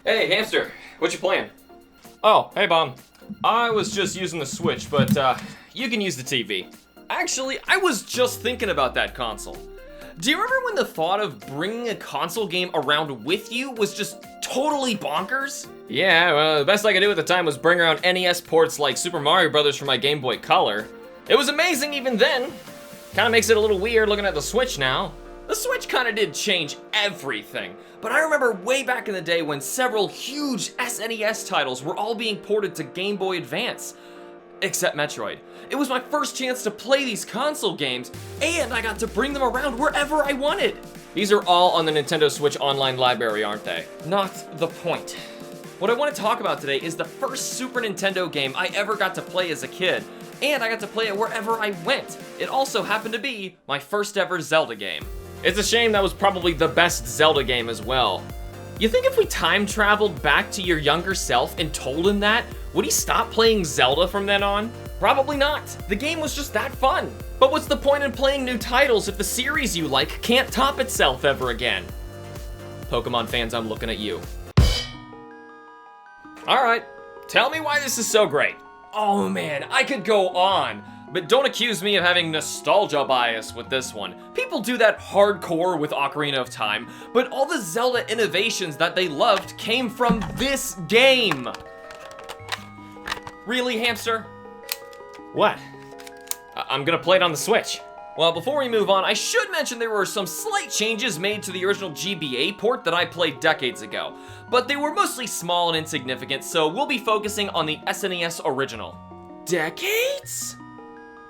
Hey, Hamster, what you playing? Oh, hey, Bomb. I was just using the Switch, but you can use the TV. Actually, I was just thinking about that console. Do you remember when the thought of bringing a console game around with you was just totally bonkers? Yeah, well, the best I could do at the time was bring around NES ports like Super Mario Bros. For my Game Boy Color. It was amazing even then. Kinda makes it a little weird looking at the Switch now. The Switch kinda did change everything, but I remember way back in the day when several huge SNES titles were all being ported to Game Boy Advance. Except Metroid. It was my first chance to play these console games, and I got to bring them around wherever I wanted. These are all on the Nintendo Switch Online library, aren't they? Not the point. What I want to talk about today is the first Super Nintendo game I ever got to play as a kid, and I got to play it wherever I went. It also happened to be my first ever Zelda game. It's a shame that was probably the best Zelda game as well. You think if we time traveled back to your younger self and told him that, would he stop playing Zelda from then on? Probably not. The game was just that fun. But what's the point in playing new titles if the series you like can't top itself ever again? Pokemon fans, I'm looking at you. Alright, tell me why this is so great. Oh man, I could go on. But don't accuse me of having nostalgia bias with this one. People do that hardcore with Ocarina of Time, but all the Zelda innovations that they loved came from this game. Really, Hamster? What? I'm gonna play it on the Switch. Well, before we move on, I should mention there were some slight changes made to the original GBA port that I played decades ago, but they were mostly small and insignificant, so we'll be focusing on the SNES original. Decades?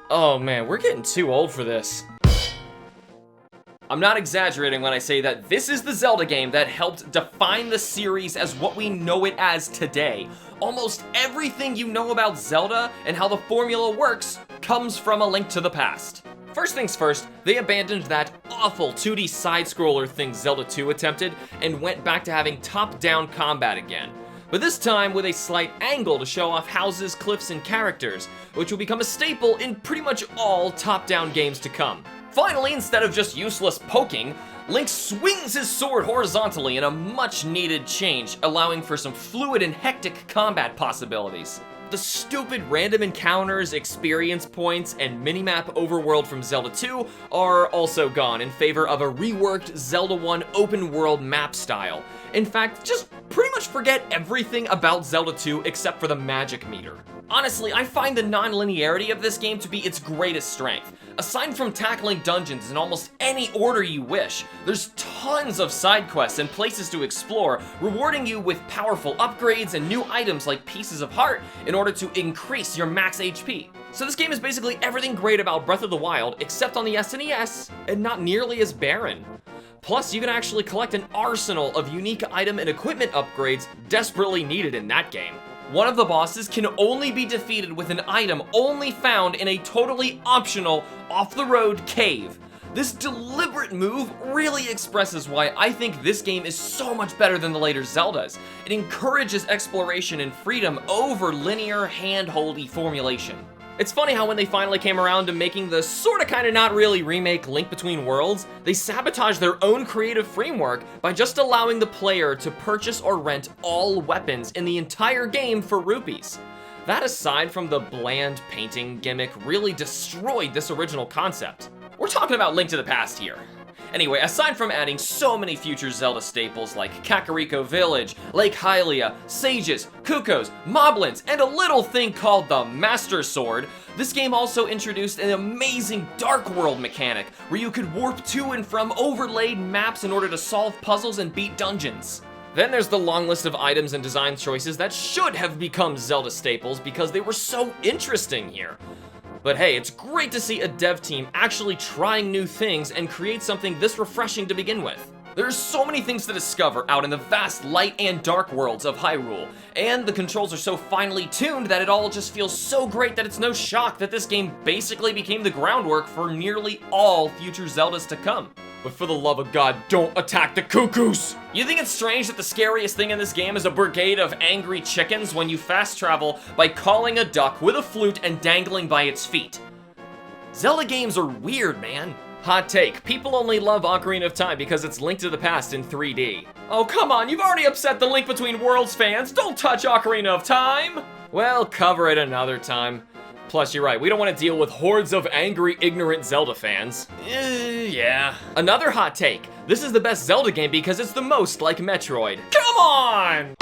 Oh man, we're getting too old for this. I'm not exaggerating when I say that this is the Zelda game that helped define the series as what we know it as today. Almost everything you know about Zelda and how the formula works comes from A Link to the Past. First things first, they abandoned that awful 2D side-scroller thing Zelda 2 attempted and went back to having top-down combat again. But this time with a slight angle to show off houses, cliffs, and characters, which will become a staple in pretty much all top-down games to come. Finally, instead of just useless poking, Link swings his sword horizontally in a much-needed change, allowing for some fluid and hectic combat possibilities. The stupid random encounters, experience points, and minimap overworld from Zelda 2 are also gone in favor of a reworked Zelda 1 open-world map style. In fact, just pretty much forget everything about Zelda 2 except for the magic meter. Honestly, I find the non-linearity of this game to be its greatest strength. Aside from tackling dungeons in almost any order you wish, there's tons of side quests and places to explore, rewarding you with powerful upgrades and new items like pieces of heart in order to increase your max HP. So this game is basically everything great about Breath of the Wild except on the SNES, and not nearly as barren. Plus, you can actually collect an arsenal of unique item and equipment upgrades desperately needed in that game. One of the bosses can only be defeated with an item only found in a totally optional, off-the-road cave. This deliberate move really expresses why I think this game is so much better than the later Zeldas. It encourages exploration and freedom over linear, hand-holdy formulation. It's funny how when they finally came around to making the sorta kinda not really remake Link Between Worlds, they sabotaged their own creative framework by just allowing the player to purchase or rent all weapons in the entire game for rupees. That, aside from the bland painting gimmick, really destroyed this original concept. We're talking about Link to the Past here. Anyway, aside from adding so many future Zelda staples like Kakariko Village, Lake Hylia, Sages, Kukos, Moblins, and a little thing called the Master Sword, this game also introduced an amazing Dark World mechanic where you could warp to and from overlaid maps in order to solve puzzles and beat dungeons. Then there's the long list of items and design choices that should have become Zelda staples because they were so interesting here. But hey, it's great to see a dev team actually trying new things and create something this refreshing to begin with. There's so many things to discover out in the vast light and dark worlds of Hyrule, and the controls are so finely tuned that it all just feels so great that it's no shock that this game basically became the groundwork for nearly all future Zeldas to come. But for the love of God, don't attack the cuckoos! You think it's strange that the scariest thing in this game is a brigade of angry chickens when you fast travel by calling a duck with a flute and dangling by its feet? Zelda games are weird, man. Hot take, people only love Ocarina of Time because it's Link to the Past in 3D. Oh, come on, you've already upset the Link Between Worlds fans. Don't touch Ocarina of Time. Well, cover it another time. Plus, you're right, we don't want to deal with hordes of angry, ignorant Zelda fans. Yeah. Another hot take, this is the best Zelda game because it's the most like Metroid. Come on!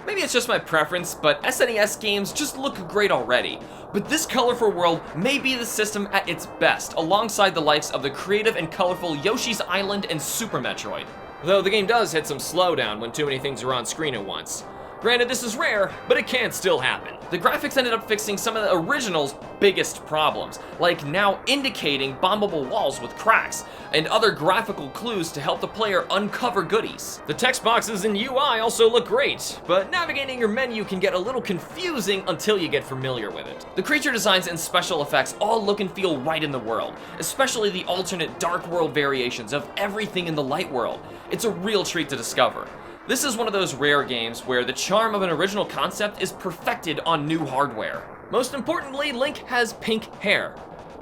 Maybe it's just my preference, but SNES games just look great already. But this colorful world may be the system at its best, alongside the likes of the creative and colorful Yoshi's Island and Super Metroid. Though the game does hit some slowdown when too many things are on screen at once. Granted, this is rare, but it can still happen. The graphics ended up fixing some of the original's biggest problems, like now indicating bombable walls with cracks, and other graphical clues to help the player uncover goodies. The text boxes in UI also look great, but navigating your menu can get a little confusing until you get familiar with it. The creature designs and special effects all look and feel right in the world, especially the alternate dark world variations of everything in the light world. It's a real treat to discover. This is one of those rare games where the charm of an original concept is perfected on new hardware. Most importantly, Link has pink hair.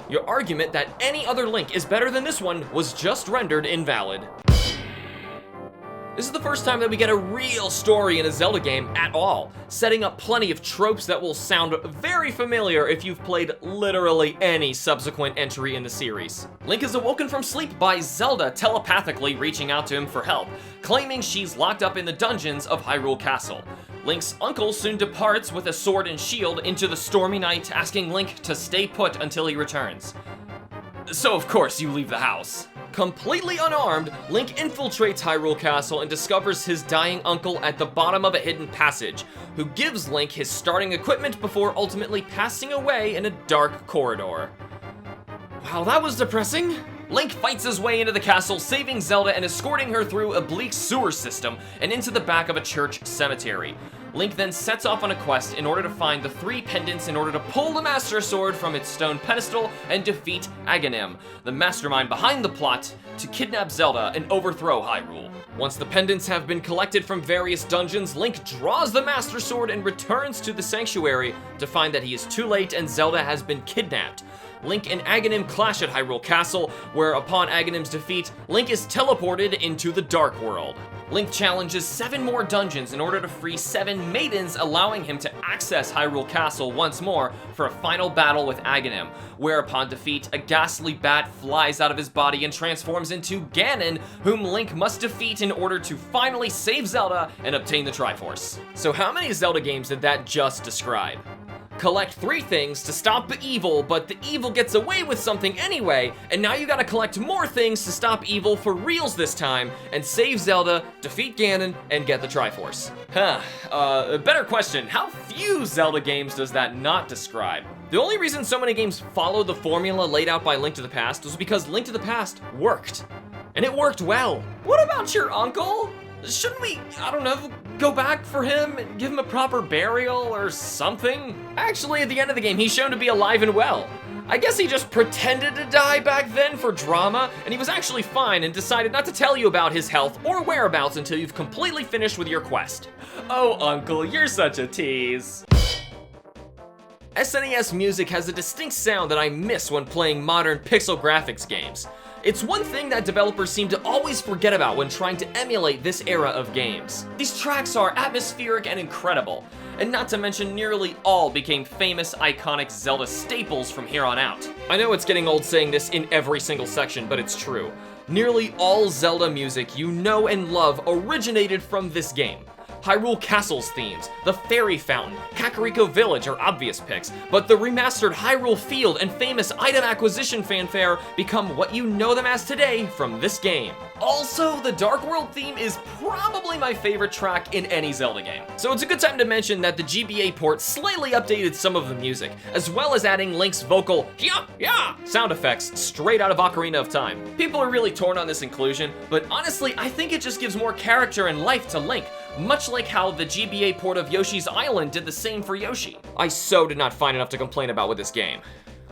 Your argument that any other Link is better than this one was just rendered invalid. This is the first time that we get a real story in a Zelda game at all, setting up plenty of tropes that will sound very familiar if you've played literally any subsequent entry in the series. Link is awoken from sleep by Zelda telepathically reaching out to him for help, claiming she's locked up in the dungeons of Hyrule Castle. Link's uncle soon departs with a sword and shield into the stormy night, asking Link to stay put until he returns. So of course you leave the house. Completely unarmed, Link infiltrates Hyrule Castle and discovers his dying uncle at the bottom of a hidden passage, who gives Link his starting equipment before ultimately passing away in a dark corridor. Wow, that was depressing. Link fights his way into the castle, saving Zelda and escorting her through a bleak sewer system and into the back of a church cemetery. Link then sets off on a quest in order to find the 3 pendants in order to pull the Master Sword from its stone pedestal and defeat Aghanim, the mastermind behind the plot to kidnap Zelda and overthrow Hyrule. Once the pendants have been collected from various dungeons, Link draws the Master Sword and returns to the sanctuary to find that he is too late and Zelda has been kidnapped. Link and Aghanim clash at Hyrule Castle, where upon Aghanim's defeat, Link is teleported into the Dark World. Link challenges 7 more dungeons in order to free 7 maidens, allowing him to access Hyrule Castle once more for a final battle with Aghanim, where upon defeat, a ghastly bat flies out of his body and transforms into Ganon, whom Link must defeat in order to finally save Zelda and obtain the Triforce. So how many Zelda games did that just describe? Collect 3 things to stop the evil, but the evil gets away with something anyway, and now you gotta collect more things to stop evil for reals this time, and save Zelda, defeat Ganon, and get the Triforce. Better question, how few Zelda games does that not describe? The only reason so many games follow the formula laid out by Link to the Past was because Link to the Past worked. And it worked well. What about your uncle? Shouldn't we, I don't know, go back for him and give him a proper burial or something? Actually, at the end of the game, he's shown to be alive and well. I guess he just pretended to die back then for drama, and he was actually fine and decided not to tell you about his health or whereabouts until you've completely finished with your quest. Oh, Uncle, you're such a tease. SNES music has a distinct sound that I miss when playing modern pixel graphics games. It's one thing that developers seem to always forget about when trying to emulate this era of games. These tracks are atmospheric and incredible, and not to mention nearly all became famous, iconic Zelda staples from here on out. I know it's getting old saying this in every single section, but it's true. Nearly all Zelda music you know and love originated from this game. Hyrule Castle's themes, the Fairy Fountain, Kakariko Village are obvious picks, but the remastered Hyrule Field and famous item acquisition fanfare become what you know them as today from this game. Also, the Dark World theme is probably my favorite track in any Zelda game. So it's a good time to mention that the GBA port slightly updated some of the music, as well as adding Link's vocal yeah sound effects straight out of Ocarina of Time. People are really torn on this inclusion, but honestly, I think it just gives more character and life to Link, much like how the GBA port of Yoshi's Island did the same for Yoshi. I so did not find enough to complain about with this game.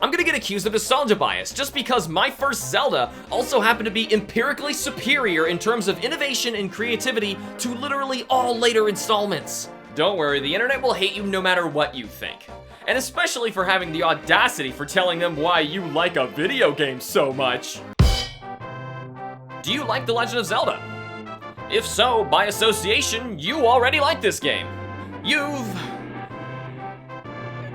I'm gonna get accused of nostalgia bias just because my first Zelda also happened to be empirically superior in terms of innovation and creativity to literally all later installments. Don't worry, the internet will hate you no matter what you think. and especially for having the audacity for telling them why you like a video game so much. Do you like The Legend of Zelda? If so, by association, you already like this game. You've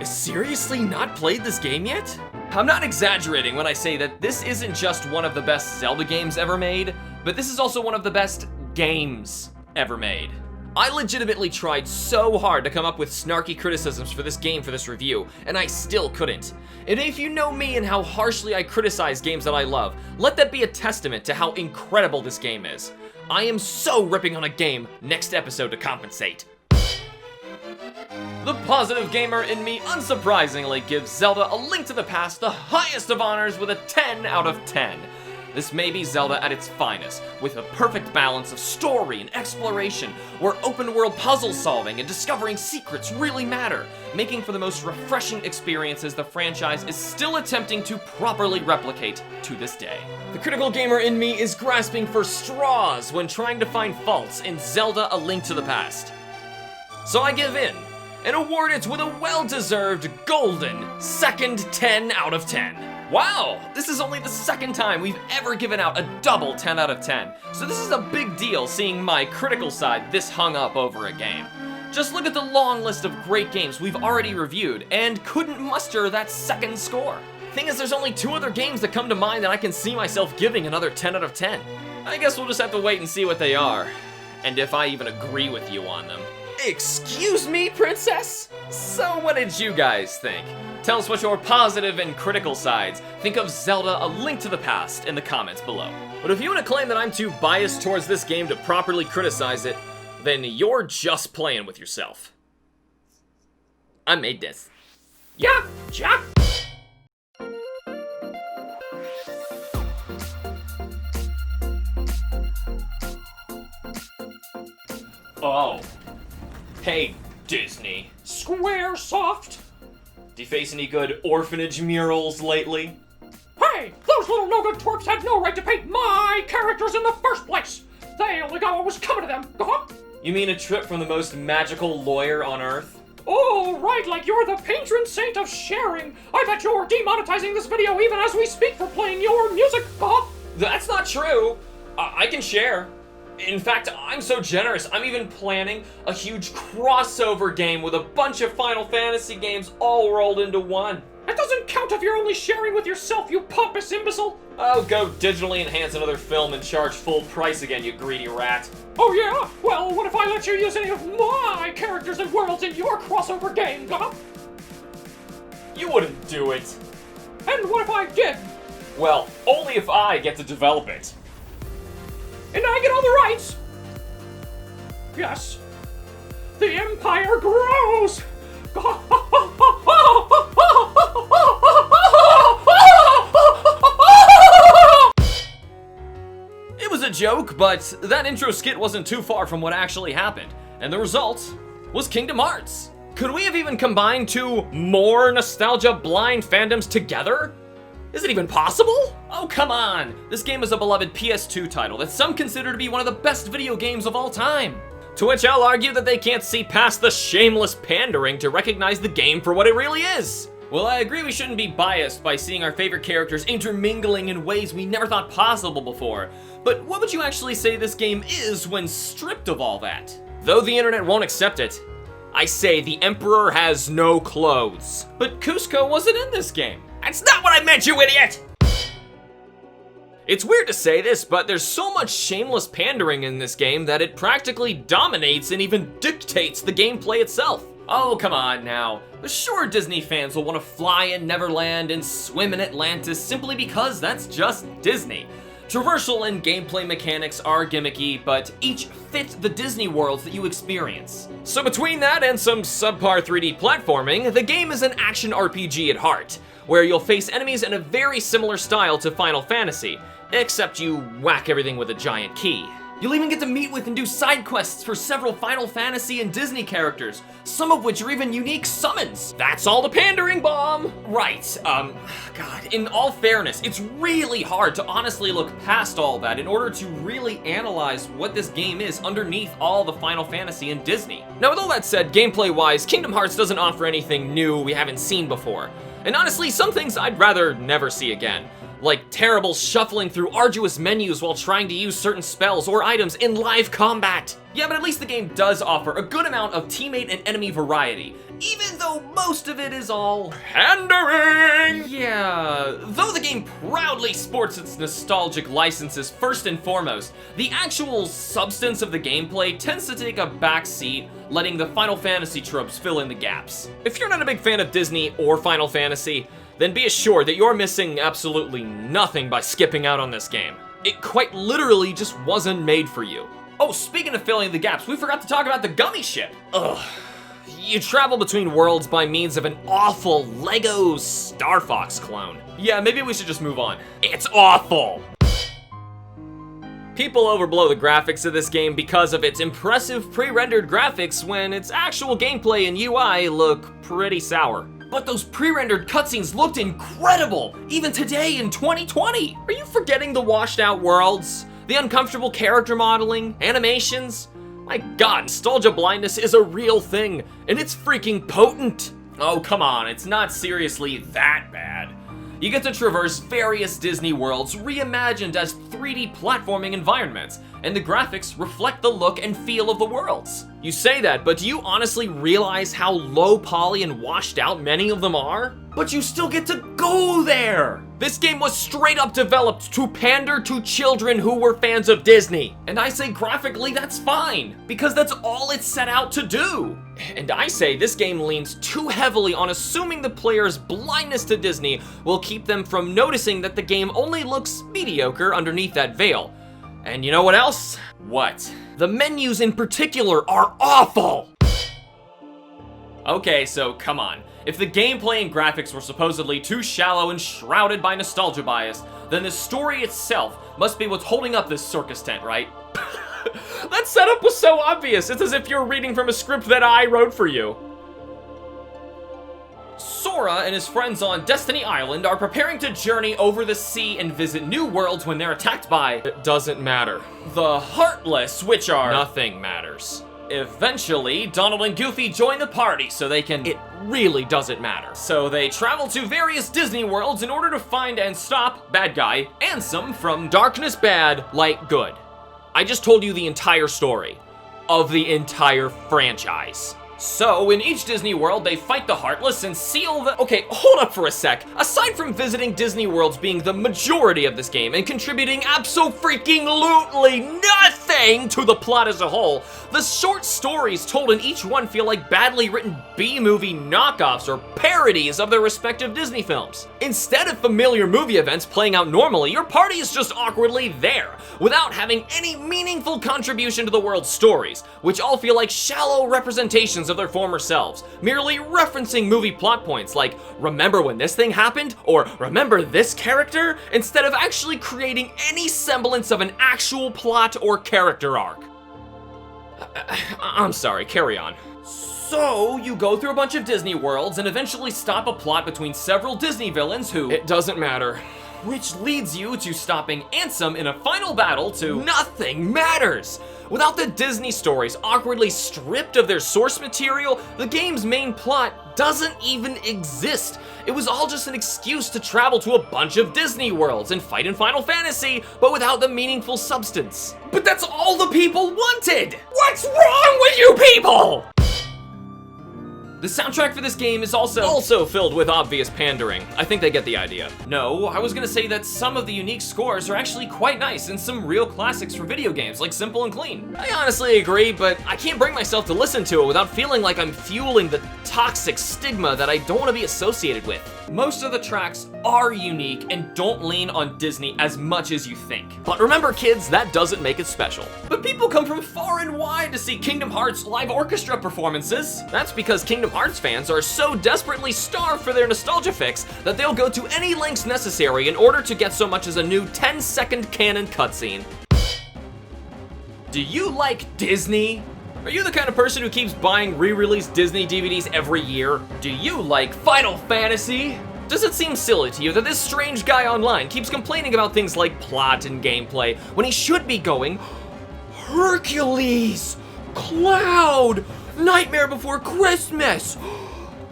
seriously not played this game yet? I'm not exaggerating when I say that this isn't just one of the best Zelda games ever made, but this is also one of the best games ever made. I legitimately tried so hard to come up with snarky criticisms for this game for this review, and I still couldn't. And if you know me and how harshly I criticize games that I love, let that be a testament to how incredible this game is. I am so ripping on a game next episode to compensate. The positive gamer in me unsurprisingly gives Zelda: A Link to the Past the highest of honors with a 10 out of 10. This may be Zelda at its finest, with a perfect balance of story and exploration, where open-world puzzle solving and discovering secrets really matter, making for the most refreshing experiences the franchise is still attempting to properly replicate to this day. The critical gamer in me is grasping for straws when trying to find faults in Zelda: A Link to the Past. So I give in, and award it with a well-deserved golden second 10 out of 10. Wow, this is only the second time we've ever given out a double 10 out of 10, so this is a big deal seeing my critical side this hung up over a game. Just look at the long list of great games we've already reviewed and couldn't muster that second score. Thing is, there's only 2 other games that come to mind that I can see myself giving another 10 out of 10. I guess we'll just have to wait and see what they are, and if I even agree with you on them. Excuse me, princess? So what did you guys think? Tell us what your positive and critical sides think of Zelda: A Link to the Past in the comments below. But if you want to claim that I'm too biased towards this game to properly criticize it, then you're just playing with yourself. I made this. Yeah, Jack. Oh. Hey, Disney. Squaresoft? Do you face any good orphanage murals lately? Hey, those little no-good twerps had no right to paint my characters in the first place! They only got what was coming to them, You mean a trip from the most magical lawyer on Earth? Oh, right, like you're the patron saint of sharing! I bet you're demonetizing this video even as we speak for playing your music, That's not true! I can share. In fact, I'm so generous, I'm even planning a huge crossover game with a bunch of Final Fantasy games all rolled into one. That doesn't count if you're only sharing with yourself, you pompous imbecile! Oh, go digitally enhance another film and charge full price again, you greedy rat. Oh yeah? Well, what if I let you use any of my characters and worlds in your crossover game, You wouldn't do it. And what if I did? Well, only if I get to develop it. And I get all the rights! Yes. The Empire grows! It was a joke, but that intro skit wasn't too far from what actually happened, and the result was Kingdom Hearts. Could we have even combined 2 more nostalgia-blind fandoms together? Is it even possible? Oh, come on! This game is a beloved PS2 title that some consider to be one of the best video games of all time. To which I'll argue that they can't see past the shameless pandering to recognize the game for what it really is. Well, I agree we shouldn't be biased by seeing our favorite characters intermingling in ways we never thought possible before. But what would you actually say this game is when stripped of all that? Though the internet won't accept it, I say the Emperor has no clothes. But Cusco wasn't in this game. That's not what I meant, you idiot! It's weird to say this, but there's so much shameless pandering in this game that it practically dominates and even dictates the gameplay itself. Oh, come on now. Sure, Disney fans will want to fly in Neverland and swim in Atlantis simply because that's just Disney. Traversal and gameplay mechanics are gimmicky, but each fit the Disney worlds that you experience. So between that and some subpar 3D platforming, the game is an action RPG at heart, where you'll face enemies in a very similar style to Final Fantasy, except you whack everything with a giant key. You'll even get to meet with and do side quests for several Final Fantasy and Disney characters, some of which are even unique summons. That's all the pandering, Bomb! Right, God, in all fairness, it's really hard to honestly look past all that in order to really analyze what this game is underneath all the Final Fantasy and Disney. Now, with all that said, gameplay-wise, Kingdom Hearts doesn't offer anything new we haven't seen before. And honestly, some things I'd rather never see again. Like terrible shuffling through arduous menus while trying to use certain spells or items in live combat. Yeah, but at least the game does offer a good amount of teammate and enemy variety, even though most of it is all pandering! Yeah, though the game proudly sports its nostalgic licenses first and foremost, the actual substance of the gameplay tends to take a back seat, letting the Final Fantasy tropes fill in the gaps. If you're not a big fan of Disney or Final Fantasy, then be assured that you're missing absolutely nothing by skipping out on this game. It quite literally just wasn't made for you. Oh, speaking of filling the gaps, we forgot to talk about the gummy ship. Ugh. You travel between worlds by means of an awful Lego Star Fox clone. Yeah, maybe we should just move on. It's awful! People overblow the graphics of this game because of its impressive pre-rendered graphics when its actual gameplay and UI look pretty sour. But those pre-rendered cutscenes looked incredible, even today in 2020. Are you forgetting the washed out worlds? The uncomfortable character modeling? Animations? My god, nostalgia blindness is a real thing, and it's freaking potent. Oh, come on, it's not seriously that bad. You get to traverse various Disney worlds reimagined as 3D platforming environments, and the graphics reflect the look and feel of the worlds. You say that, but do you honestly realize how low poly and washed out many of them are? But you still get to go there! This game was straight up developed to pander to children who were fans of Disney. And I say graphically that's fine, because that's all it's set out to do. And I say this game leans too heavily on assuming the player's blindness to Disney will keep them from noticing that the game only looks mediocre underneath that veil. And you know what else? What? The menus in particular are awful! Okay, so come on. If the gameplay and graphics were supposedly too shallow and shrouded by nostalgia bias, then the story itself must be what's holding up this circus tent, right? That setup was so obvious. It's as if you're reading from a script that I wrote for you. Sora and his friends on Destiny Island are preparing to journey over the sea and visit new worlds when they're attacked by... It doesn't matter. The Heartless, which are... Nothing matters. Eventually, Donald and Goofy join the party so they can... It really doesn't matter. So they travel to various Disney worlds in order to find and stop bad guy Ansem from... Darkness bad, light good. I just told you the entire story of the entire franchise. So, in each Disney world, they fight the Heartless and seal the... Okay, hold up for a sec. Aside from visiting Disney worlds being the majority of this game and contributing abso-freaking-lutely nothing to the plot as a whole, the short stories told in each one feel like badly written B-movie knockoffs or parodies of their respective Disney films. Instead of familiar movie events playing out normally, your party is just awkwardly there, without having any meaningful contribution to the world's stories, which all feel like shallow representations of their former selves, merely referencing movie plot points like, remember when this thing happened? Or remember this character? Instead of actually creating any semblance of an actual plot or character arc. I'm sorry, carry on. So, you go through a bunch of Disney worlds and eventually stop a plot between several Disney villains who... It doesn't matter. Which leads you to stopping Ansem in a final battle to... Nothing matters! Without the Disney stories awkwardly stripped of their source material, the game's main plot doesn't even exist. It was all just an excuse to travel to a bunch of Disney worlds and fight in Final Fantasy, but without the meaningful substance. But that's all the people wanted! What's wrong with you people? The soundtrack for this game is also filled with obvious pandering. I think they get the idea. No, I was gonna say that some of the unique scores are actually quite nice and some real classics for video games, like Simple and Clean. I honestly agree, but I can't bring myself to listen to it without feeling like I'm fueling the toxic stigma that I don't want to be associated with. Most of the tracks are unique and don't lean on Disney as much as you think. But remember kids, that doesn't make it special. But people come from far and wide to see Kingdom Hearts live orchestra performances. That's because Kingdom Hearts fans are so desperately starved for their nostalgia fix that they'll go to any lengths necessary in order to get so much as a new 10-second canon cutscene. Do you like Disney? Are you the kind of person who keeps buying re-released Disney DVDs every year? Do you like Final Fantasy? Does it seem silly to you that this strange guy online keeps complaining about things like plot and gameplay when he should be going, Hercules, Cloud, Nightmare Before Christmas,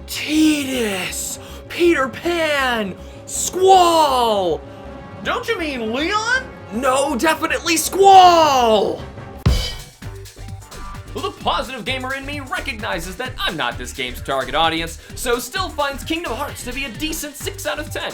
Tidus, Peter Pan, Squall? Don't you mean Leon? No, definitely Squall! Well, the positive gamer in me recognizes that I'm not this game's target audience, so still finds Kingdom Hearts to be a decent 6 out of 10.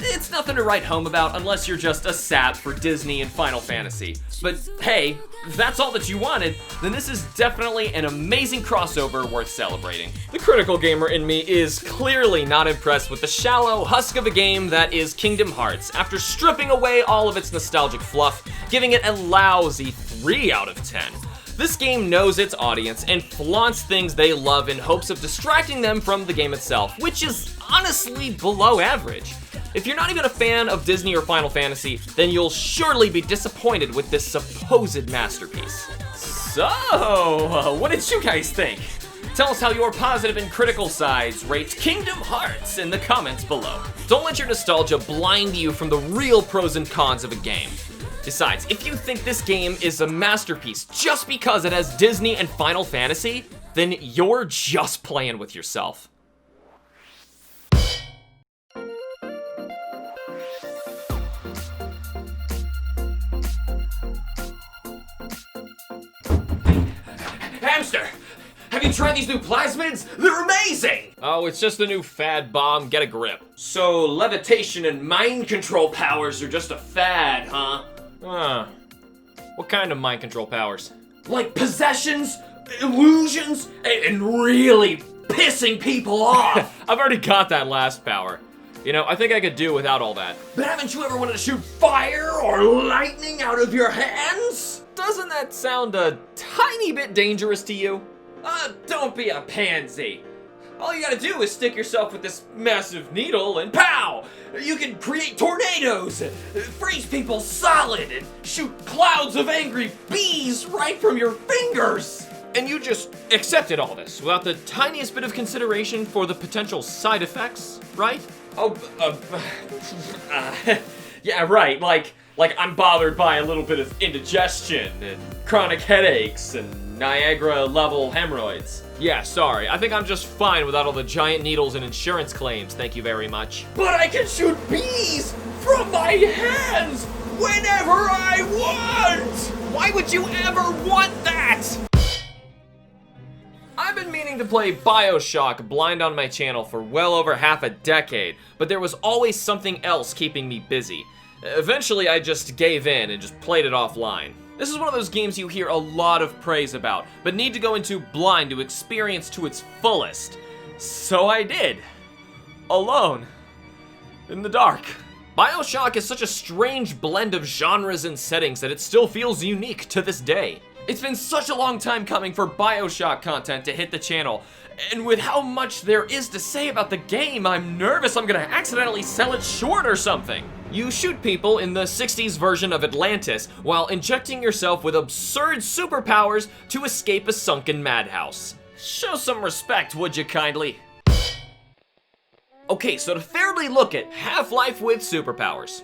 It's nothing to write home about unless you're just a sap for Disney and Final Fantasy. But hey, if that's all that you wanted, then this is definitely an amazing crossover worth celebrating. The critical gamer in me is clearly not impressed with the shallow husk of a game that is Kingdom Hearts, after stripping away all of its nostalgic fluff, giving it a lousy 3 out of 10. This game knows its audience and flaunts things they love in hopes of distracting them from the game itself, which is honestly below average. If you're not even a fan of Disney or Final Fantasy, then you'll surely be disappointed with this supposed masterpiece. So, what did you guys think? Tell us how your positive and critical sides rate Kingdom Hearts in the comments below. Don't let your nostalgia blind you from the real pros and cons of a game. Besides, if you think this game is a masterpiece just because it has Disney and Final Fantasy, then you're just playing with yourself. Hamster! Have you tried these new plasmids? They're amazing! Oh, it's just a new fad bomb, get a grip. So levitation and mind control powers are just a fad, huh? What kind of mind control powers? Like possessions, illusions, and really pissing people off. I've already got that last power. You know, I think I could do without all that. But haven't you ever wanted to shoot fire or lightning out of your hands? Doesn't that sound a tiny bit dangerous to you? Don't be a pansy. All you gotta do is stick yourself with this massive needle and pow! You can create tornadoes, freeze people solid, and shoot clouds of angry bees right from your fingers! And you just accepted all this without the tiniest bit of consideration for the potential side effects, right? Yeah, right, like I'm bothered by a little bit of indigestion and chronic headaches and Niagara-level hemorrhoids. Yeah, sorry. I think I'm just fine without all the giant needles and insurance claims. Thank you very much. But I can shoot bees from my hands whenever I want! Why would you ever want that? I've been meaning to play BioShock blind on my channel for well over half a decade, but there was always something else keeping me busy. Eventually, I just gave in and just played it offline. This is one of those games you hear a lot of praise about, but need to go into blind to experience to its fullest. So I did. Alone. In the dark. BioShock is such a strange blend of genres and settings that it still feels unique to this day. It's been such a long time coming for BioShock content to hit the channel, and with how much there is to say about the game, I'm nervous I'm gonna accidentally sell it short or something. You shoot people in the 60s version of Atlantis while injecting yourself with absurd superpowers to escape a sunken madhouse. Show some respect, would you kindly? Okay, so to fairly look at Half-Life with superpowers.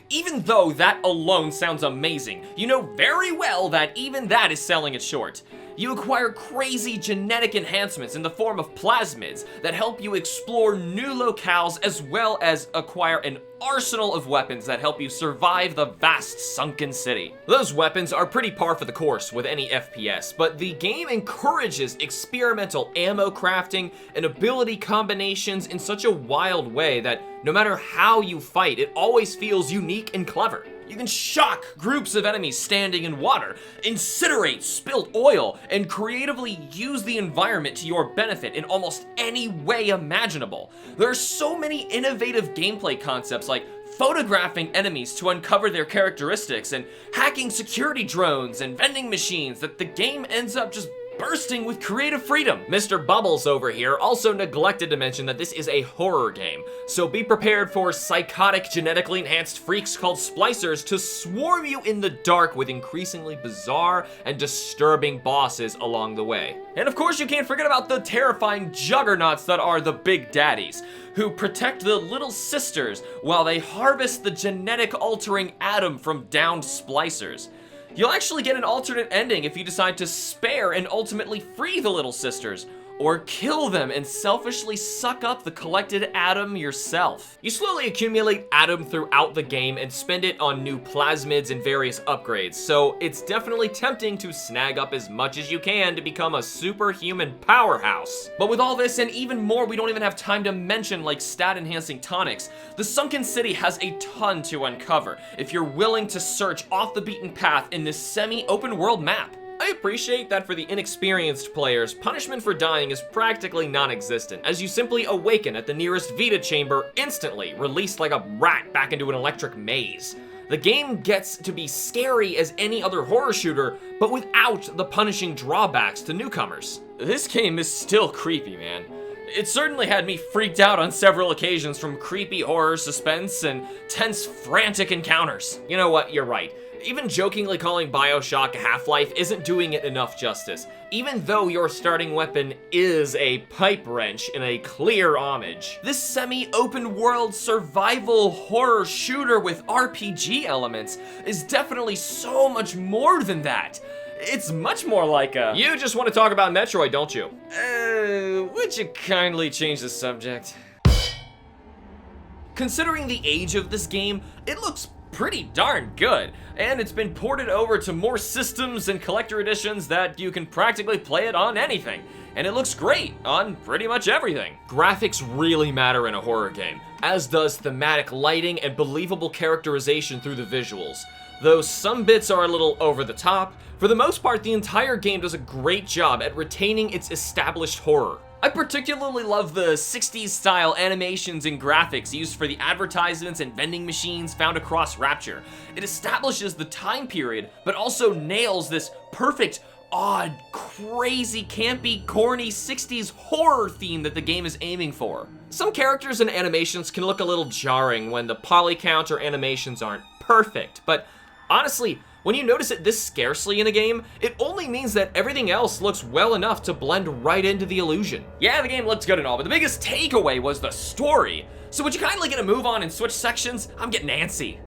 Even though that alone sounds amazing, you know very well that even that is selling it short. You acquire crazy genetic enhancements in the form of plasmids that help you explore new locales as well as acquire an arsenal of weapons that help you survive the vast sunken city. Those weapons are pretty par for the course with any FPS, but the game encourages experimental ammo crafting and ability combinations in such a wild way that no matter how you fight, it always feels unique and clever. You can shock groups of enemies standing in water, incinerate spilt oil, and creatively use the environment to your benefit in almost any way imaginable. There are so many innovative gameplay concepts like photographing enemies to uncover their characteristics and hacking security drones and vending machines that the game ends up just bursting with creative freedom. Mr. Bubbles over here also neglected to mention that this is a horror game, so be prepared for psychotic, genetically enhanced freaks called splicers to swarm you in the dark with increasingly bizarre and disturbing bosses along the way. And of course, you can't forget about the terrifying juggernauts that are the Big Daddies, who protect the little sisters while they harvest the genetic altering Adam from downed splicers. You'll actually get an alternate ending if you decide to spare and ultimately free the little sisters, or kill them and selfishly suck up the collected Adam yourself. You slowly accumulate Adam throughout the game and spend it on new plasmids and various upgrades, so it's definitely tempting to snag up as much as you can to become a superhuman powerhouse. But with all this and even more we don't even have time to mention, like stat-enhancing tonics, the Sunken City has a ton to uncover if you're willing to search off the beaten path in this semi-open world map. I appreciate that for the inexperienced players, punishment for dying is practically non-existent, as you simply awaken at the nearest Vita chamber instantly, released like a rat back into an electric maze. The game gets to be scary as any other horror shooter, but without the punishing drawbacks to newcomers. This game is still creepy, man. It certainly had me freaked out on several occasions from creepy horror suspense and tense, frantic encounters. You know what, you're right. Even jokingly calling BioShock Half-Life isn't doing it enough justice, even though your starting weapon is a pipe wrench in a clear homage. This semi-open world survival horror shooter with RPG elements is definitely so much more than that. It's much more like a... You just want to talk about Metroid, don't you? Would you kindly change the subject? Considering the age of this game, it looks pretty darn good, and it's been ported over to more systems and collector editions that you can practically play it on anything, and it looks great on pretty much everything. Graphics really matter in a horror game, as does thematic lighting and believable characterization through the visuals. Though some bits are a little over the top, for the most part the entire game does a great job at retaining its established horror. I particularly love the 60s style animations and graphics used for the advertisements and vending machines found across Rapture. It establishes the time period, but also nails this perfect, odd, crazy, campy, corny 60s horror theme that the game is aiming for. Some characters and animations can look a little jarring when the poly count or animations aren't perfect, but honestly, when you notice it this scarcely in a game, it only means that everything else looks well enough to blend right into the illusion. Yeah, the game looks good and all, but the biggest takeaway was the story. So would you kindly get a move on and switch sections? I'm getting antsy.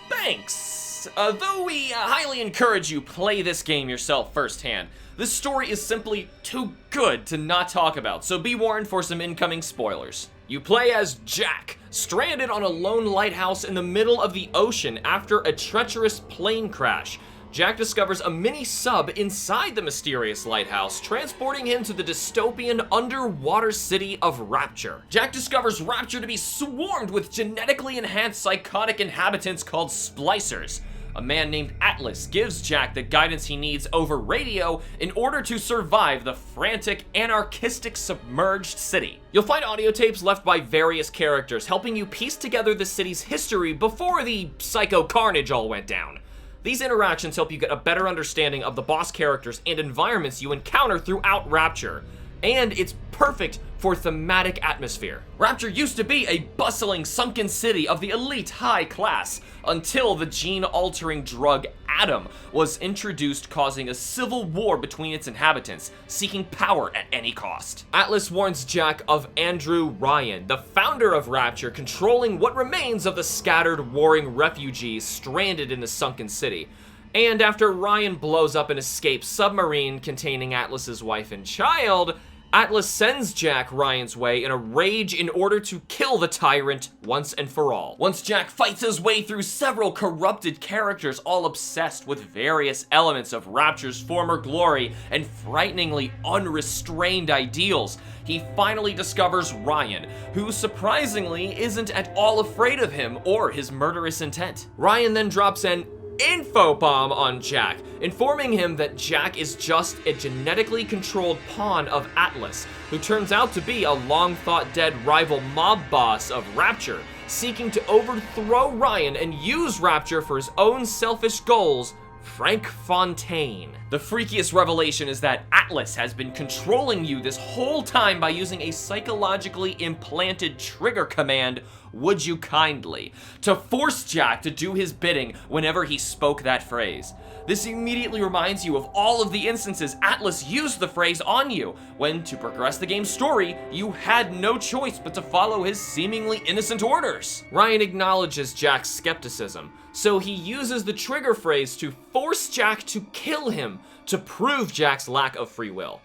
Thanks. Though we highly encourage you play this game yourself firsthand, this story is simply too good to not talk about, so be warned for some incoming spoilers. You play as Jack, stranded on a lone lighthouse in the middle of the ocean after a treacherous plane crash. Jack discovers a mini-sub inside the mysterious lighthouse, transporting him to the dystopian underwater city of Rapture. Jack discovers Rapture to be swarmed with genetically enhanced psychotic inhabitants called splicers. A man named Atlas gives Jack the guidance he needs over radio in order to survive the frantic, anarchistic, submerged city. You'll find audio tapes left by various characters, helping you piece together the city's history before the psycho carnage all went down. These interactions help you get a better understanding of the boss characters and environments you encounter throughout Rapture, and it's perfect for thematic atmosphere. Rapture used to be a bustling, sunken city of the elite high class, until the gene-altering drug Adam was introduced, causing a civil war between its inhabitants, seeking power at any cost. Atlas warns Jack of Andrew Ryan, the founder of Rapture, controlling what remains of the scattered, warring refugees stranded in the sunken city. And after Ryan blows up an escaped submarine containing Atlas's wife and child, Atlas sends Jack Ryan's way in a rage in order to kill the tyrant once and for all. Once Jack fights his way through several corrupted characters, all obsessed with various elements of Rapture's former glory and frighteningly unrestrained ideals, he finally discovers Ryan, who surprisingly isn't at all afraid of him or his murderous intent. Ryan then drops an info bomb on Jack, informing him that Jack is just a genetically controlled pawn of Atlas, who turns out to be a long-thought-dead rival mob boss of Rapture, seeking to overthrow Ryan and use Rapture for his own selfish goals, Frank Fontaine. The freakiest revelation is that Atlas has been controlling you this whole time by using a psychologically implanted trigger command, "Would you kindly?" to force Jack to do his bidding whenever he spoke that phrase. This immediately reminds you of all of the instances Atlas used the phrase on you, when to progress the game's story, you had no choice but to follow his seemingly innocent orders. Ryan acknowledges Jack's skepticism, so he uses the trigger phrase to force Jack to kill him to prove Jack's lack of free will.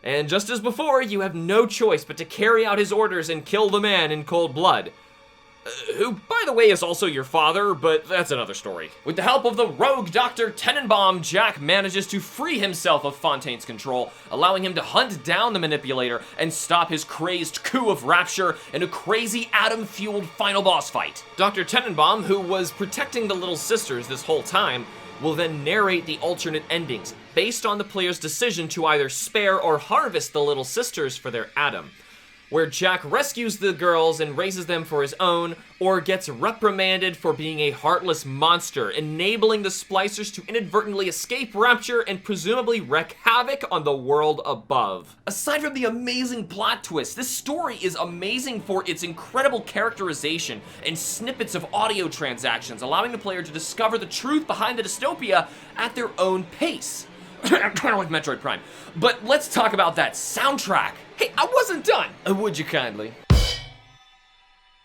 And just as before, you have no choice but to carry out his orders and kill the man in cold blood. Who, by the way, is also your father, but that's another story. With the help of the rogue Dr. Tenenbaum, Jack manages to free himself of Fontaine's control, allowing him to hunt down the manipulator and stop his crazed coup of rapture in a crazy atom-fueled final boss fight. Dr. Tenenbaum, who was protecting the little sisters this whole time, will then narrate the alternate endings, based on the player's decision to either spare or harvest the little sisters for their atom, where Jack rescues the girls and raises them for his own, or gets reprimanded for being a heartless monster, enabling the splicers to inadvertently escape Rapture and presumably wreak havoc on the world above. Aside from the amazing plot twist, this story is amazing for its incredible characterization and snippets of audio transactions, allowing the player to discover the truth behind the dystopia at their own pace. Kind of like Metroid Prime. But let's talk about that soundtrack. Hey, I wasn't done. Would you kindly?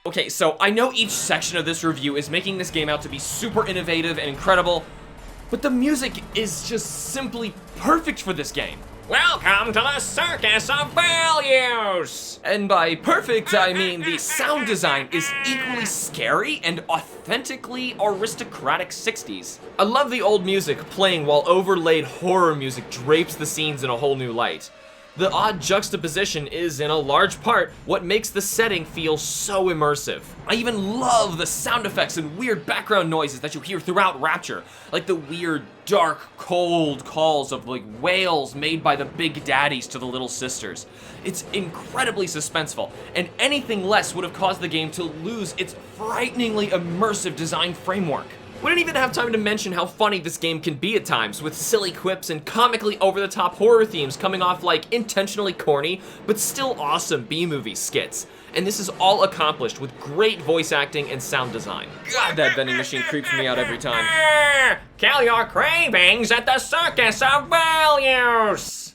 Okay, so I know each section of this review is making this game out to be super innovative and incredible, but the music is just simply perfect for this game. Welcome to the circus of values! And by perfect, I mean the sound design is equally scary and authentically aristocratic 60s. I love the old music playing while overlaid horror music drapes the scenes in a whole new light. The odd juxtaposition is, in a large part, what makes the setting feel so immersive. I even love the sound effects and weird background noises that you hear throughout Rapture, like the weird, dark, cold calls of like whales made by the big daddies to the little sisters. It's incredibly suspenseful, and anything less would have caused the game to lose its frighteningly immersive design framework. We didn't even have time to mention how funny this game can be at times, with silly quips and comically over-the-top horror themes coming off like intentionally corny, but still awesome B-movie skits. And this is all accomplished with great voice acting and sound design. God, that vending machine creeps me out every time. Kill your cravings at the circus of values!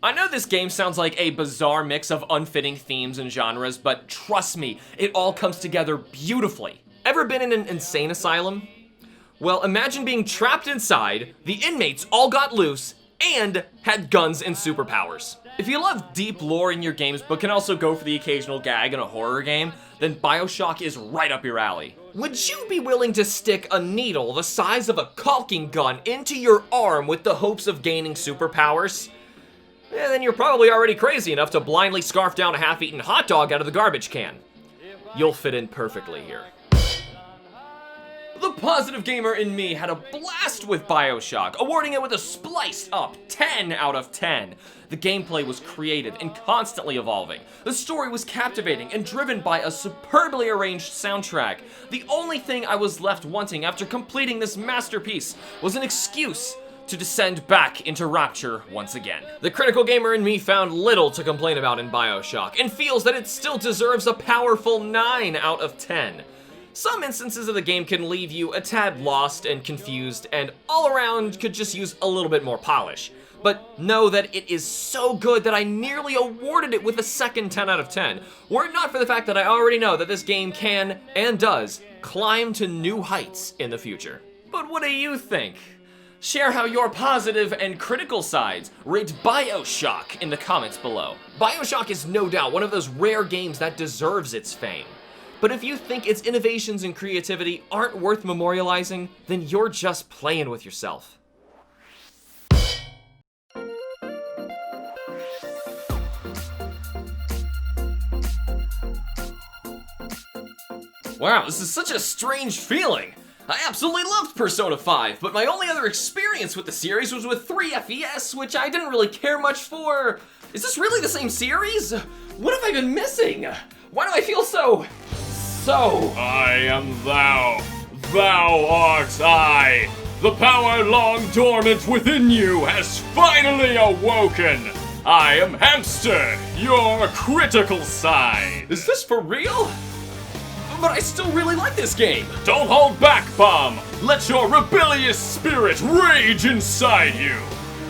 I know this game sounds like a bizarre mix of unfitting themes and genres, but trust me, it all comes together beautifully. Ever been in an insane asylum? Well, imagine being trapped inside, the inmates all got loose, and had guns and superpowers. If you love deep lore in your games but can also go for the occasional gag in a horror game, then BioShock is right up your alley. Would you be willing to stick a needle the size of a caulking gun into your arm with the hopes of gaining superpowers? Then you're probably already crazy enough to blindly scarf down a half-eaten hot dog out of the garbage can. You'll fit in perfectly here. The positive gamer in me had a blast with BioShock, awarding it with a spliced up 10 out of 10. The gameplay was creative and constantly evolving. The story was captivating and driven by a superbly arranged soundtrack. The only thing I was left wanting after completing this masterpiece was an excuse to descend back into Rapture once again. The critical gamer in me found little to complain about in BioShock and feels that it still deserves a powerful 9 out of 10. Some instances of the game can leave you a tad lost and confused, and all around could just use a little bit more polish. But know that it is so good that I nearly awarded it with a second 10 out of 10, were it not for the fact that I already know that this game can, and does, climb to new heights in the future. But what do you think? Share how your positive and critical sides rate BioShock in the comments below. BioShock is no doubt one of those rare games that deserves its fame. But if you think its innovations and creativity aren't worth memorializing, then you're just playing with yourself. Wow, this is such a strange feeling. I absolutely loved Persona 5, but my only other experience with the series was with 3FES, which I didn't really care much for. Is this really the same series? What have I been missing? Why do I feel so... I am thou, thou art I. The power long dormant within you has finally awoken! I am Hamster, your critical side! Is this for real? But I still really like this game. Don't hold back, Bomb! Let your rebellious spirit rage inside you!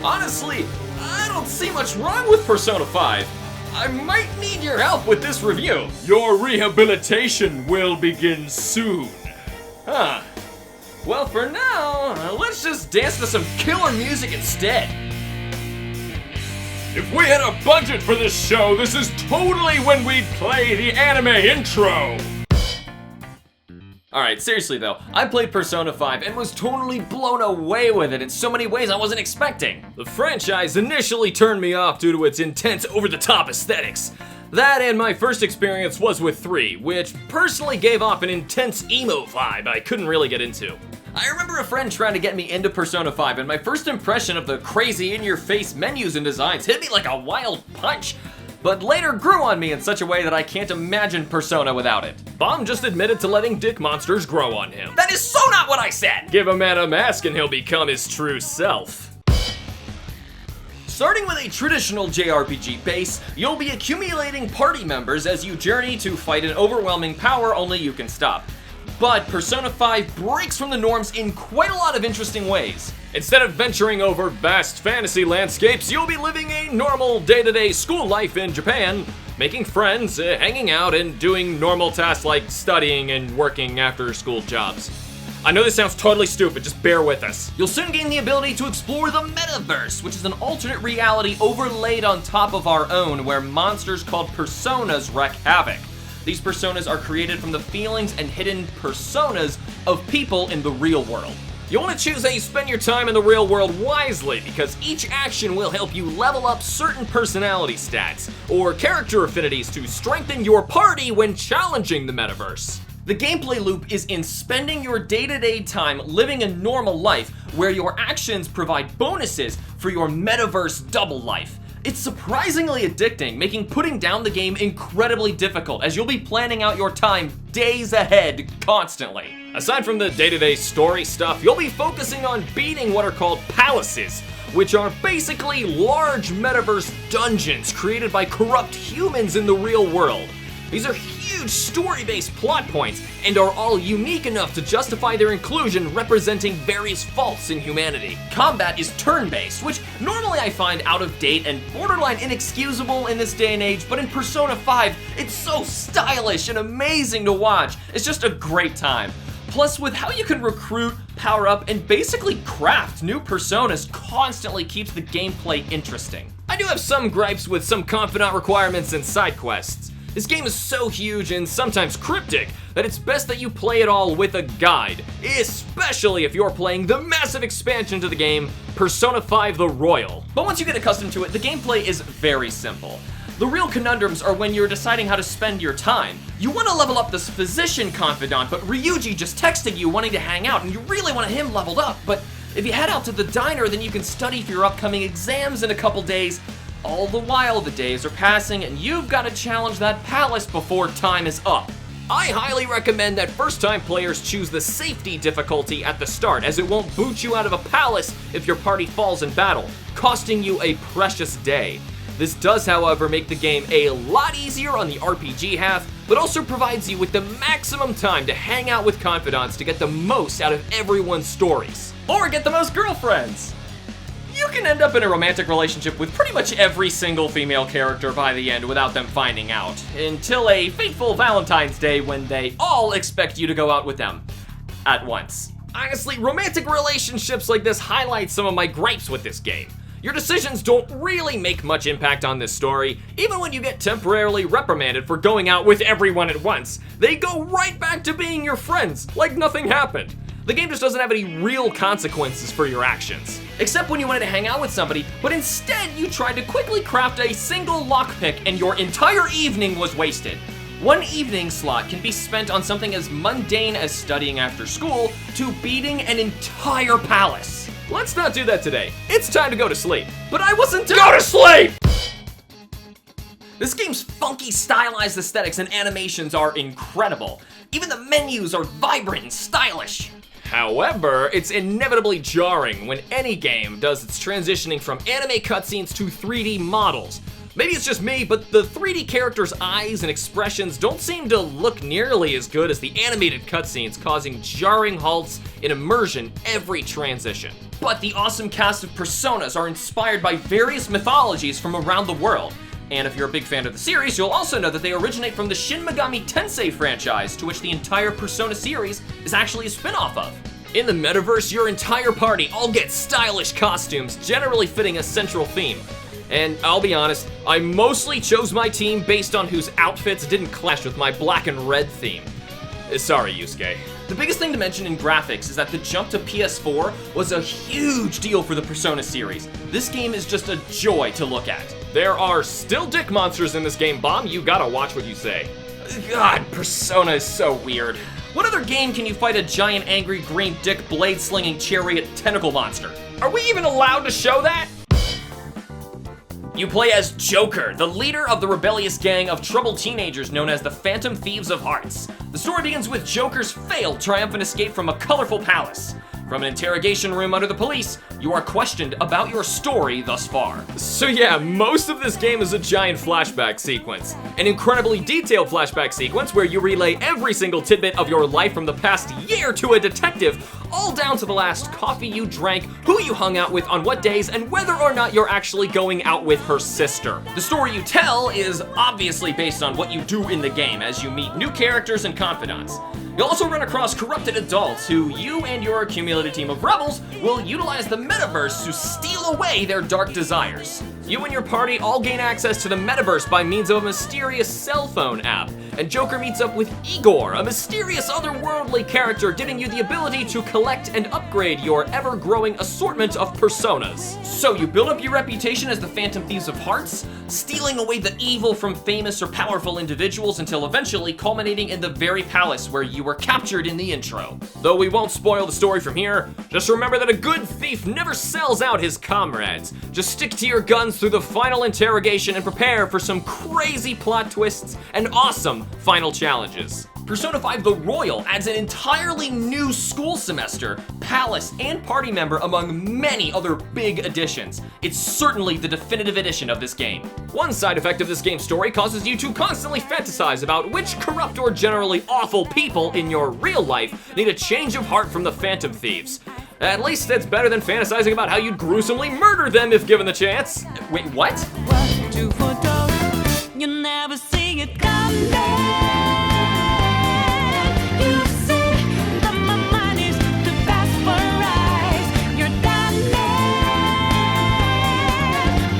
Honestly, I don't see much wrong with Persona 5. I might need your help with this review. Your rehabilitation will begin soon. Huh. Well, for now, let's just dance to some killer music instead. If we had a budget for this show, this is totally when we'd play the anime intro! Alright, seriously though, I played Persona 5 and was totally blown away with it in so many ways I wasn't expecting. The franchise initially turned me off due to its intense over-the-top aesthetics. That and my first experience was with 3, which personally gave off an intense emo vibe I couldn't really get into. I remember a friend trying to get me into Persona 5 and my first impression of the crazy in-your-face menus and designs hit me like a wild punch, but later grew on me in such a way that I can't imagine Persona without it. Bomb just admitted to letting dick monsters grow on him. That is so not what I said! Give a man a mask and he'll become his true self. Starting with a traditional JRPG base, you'll be accumulating party members as you journey to fight an overwhelming power only you can stop. But Persona 5 breaks from the norms in quite a lot of interesting ways. Instead of venturing over vast fantasy landscapes, you'll be living a normal day-to-day school life in Japan, making friends, hanging out, and doing normal tasks like studying and working after-school jobs. I know this sounds totally stupid, just bear with us. You'll soon gain the ability to explore the metaverse, which is an alternate reality overlaid on top of our own, where monsters called personas wreak havoc. These personas are created from the feelings and hidden personas of people in the real world. You want to choose how you spend your time in the real world wisely, because each action will help you level up certain personality stats, or character affinities to strengthen your party when challenging the metaverse. The gameplay loop is in spending your day-to-day time living a normal life, where your actions provide bonuses for your metaverse double life. It's surprisingly addicting, making putting down the game incredibly difficult, as you'll be planning out your time days ahead constantly. Aside from the day-to-day story stuff, you'll be focusing on beating what are called palaces, which are basically large metaverse dungeons created by corrupt humans in the real world. These are huge story-based plot points and are all unique enough to justify their inclusion, representing various faults in humanity. Combat is turn-based, which normally I find out of date and borderline inexcusable in this day and age, but in Persona 5, it's so stylish and amazing to watch. It's just a great time. Plus, with how you can recruit, power up, and basically craft new personas constantly keeps the gameplay interesting. I do have some gripes with some confidant requirements and side quests. This game is so huge and sometimes cryptic that it's best that you play it all with a guide, especially if you're playing the massive expansion to the game, Persona 5 The Royal. But once you get accustomed to it, the gameplay is very simple. The real conundrums are when you're deciding how to spend your time. You want to level up this physician confidant, but Ryuji just texted you wanting to hang out and you really want him leveled up, but if you head out to the diner, then you can study for your upcoming exams in a couple days. All the while the days are passing and you've got to challenge that palace before time is up. I highly recommend that first-time players choose the safety difficulty at the start, as it won't boot you out of a palace if your party falls in battle, costing you a precious day. This does, however, make the game a lot easier on the RPG half, but also provides you with the maximum time to hang out with confidants to get the most out of everyone's stories. Or get the most girlfriends! You can end up in a romantic relationship with pretty much every single female character by the end without them finding out, until a fateful Valentine's Day when they all expect you to go out with them at once. Honestly, romantic relationships like this highlight some of my gripes with this game. Your decisions don't really make much impact on this story. Even when you get temporarily reprimanded for going out with everyone at once, they go right back to being your friends, like nothing happened. The game just doesn't have any real consequences for your actions. Except when you wanted to hang out with somebody, but instead you tried to quickly craft a single lockpick and your entire evening was wasted. One evening slot can be spent on something as mundane as studying after school to beating an entire palace. Let's not do that today. It's time to go to sleep. But I wasn't done. Go to sleep! This game's funky, stylized aesthetics and animations are incredible. Even the menus are vibrant and stylish. However, it's inevitably jarring when any game does its transitioning from anime cutscenes to 3D models. Maybe it's just me, but the 3D characters' eyes and expressions don't seem to look nearly as good as the animated cutscenes, causing jarring halts in immersion every transition. But the awesome cast of personas are inspired by various mythologies from around the world. And if you're a big fan of the series, you'll also know that they originate from the Shin Megami Tensei franchise, to which the entire Persona series is actually a spin-off of. In the metaverse, your entire party all gets stylish costumes, generally fitting a central theme. And I'll be honest, I mostly chose my team based on whose outfits didn't clash with my black and red theme. Sorry, Yusuke. The biggest thing to mention in graphics is that the jump to PS4 was a huge deal for the Persona series. This game is just a joy to look at. There are still dick monsters in this game, Bomb. You gotta watch what you say. God, Persona is so weird. What other game can you fight a giant angry green dick blade-slinging chariot tentacle monster? Are we even allowed to show that? You play as Joker, the leader of the rebellious gang of troubled teenagers known as the Phantom Thieves of Hearts. The story begins with Joker's failed triumphant escape from a colorful palace. From an interrogation room under the police, you are questioned about your story thus far. So yeah, most of this game is a giant flashback sequence. An incredibly detailed flashback sequence where you relay every single tidbit of your life from the past year to a detective, all down to the last coffee you drank, who you hung out with on what days, and whether or not you're actually going out with her sister. The story you tell is obviously based on what you do in the game as you meet new characters and confidants. You'll also run across corrupted adults who you and your accumulated team of rebels will utilize the metaverse to steal away their dark desires. You and your party all gain access to the metaverse by means of a mysterious cell phone app, and Joker meets up with Igor, a mysterious otherworldly character giving you the ability to collect and upgrade your ever-growing assortment of personas. So you build up your reputation as the Phantom Thieves of Hearts, stealing away the evil from famous or powerful individuals until eventually culminating in the very palace where you were captured in the intro. Though we won't spoil the story from here, just remember that a good thief never sells out his comrades. Just stick to your guns through the final interrogation and prepare for some crazy plot twists and awesome final challenges. Persona 5 The Royal adds an entirely new school semester, palace, and party member among many other big additions. It's certainly the definitive edition of this game. One side effect of this game's story causes you to constantly fantasize about which corrupt or generally awful people in your real life need a change of heart from the Phantom Thieves. At least that's better than fantasizing about how you'd gruesomely murder them if given the chance. Wait, what? What to foretold, you never see it coming. You see that my mind is too fast for eyes. You're done,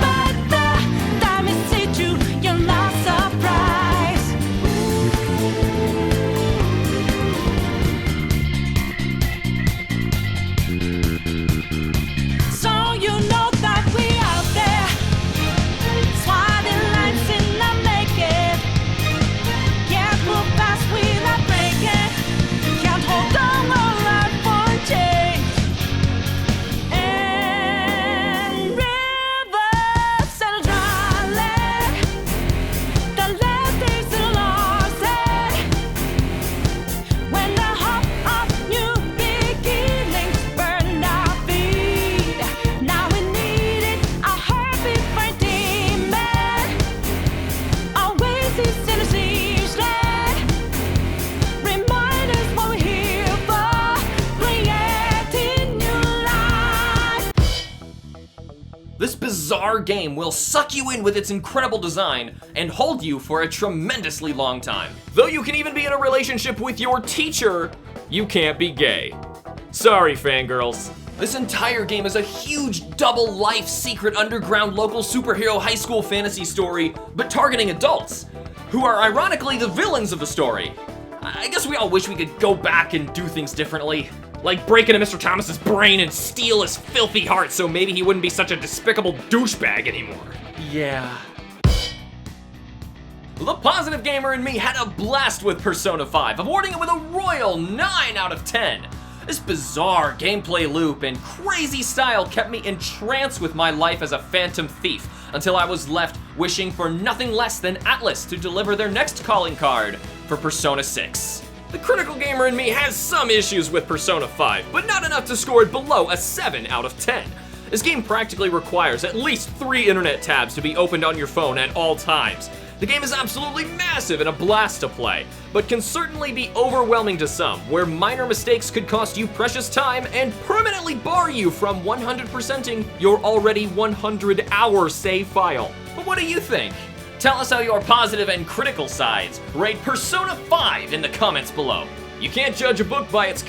but the time is hit you, you're not surprised. So you know that we out there, swatting lines in the naked. Can't move fast without breaking. Can't hold on or run for change. And rivers settle dry. The left is lost. When the hope of new beginnings burned our feet, now we needed a heartbeat for demon. Always is in a siege land. Remind us what we're here for, creating new life. This bizarre game will suck you in with its incredible design and hold you for a tremendously long time. Though you can even be in a relationship with your teacher, you can't be gay. Sorry, fangirls. This entire game is a huge double life secret underground local superhero high school fantasy story, but targeting adults, who are ironically the villains of the story. I guess we all wish we could go back and do things differently. Like break into Mr. Thomas's brain and steal his filthy heart so maybe he wouldn't be such a despicable douchebag anymore. Yeah. The positive gamer in me had a blast with Persona 5, awarding it with a royal 9 out of 10. This bizarre gameplay loop and crazy style kept me entranced with my life as a phantom thief until I was left wishing for nothing less than Atlas to deliver their next calling card for Persona 6. The critical gamer in me has some issues with Persona 5, but not enough to score it below a 7 out of 10. This game practically requires at least 3 internet tabs to be opened on your phone at all times. The game is absolutely massive and a blast to play, but can certainly be overwhelming to some, where minor mistakes could cost you precious time and permanently bar you from 100%ing your already 100-hour save file. But what do you think? Tell us how your positive and critical sides. Rate Persona 5 in the comments below. You can't judge a book by its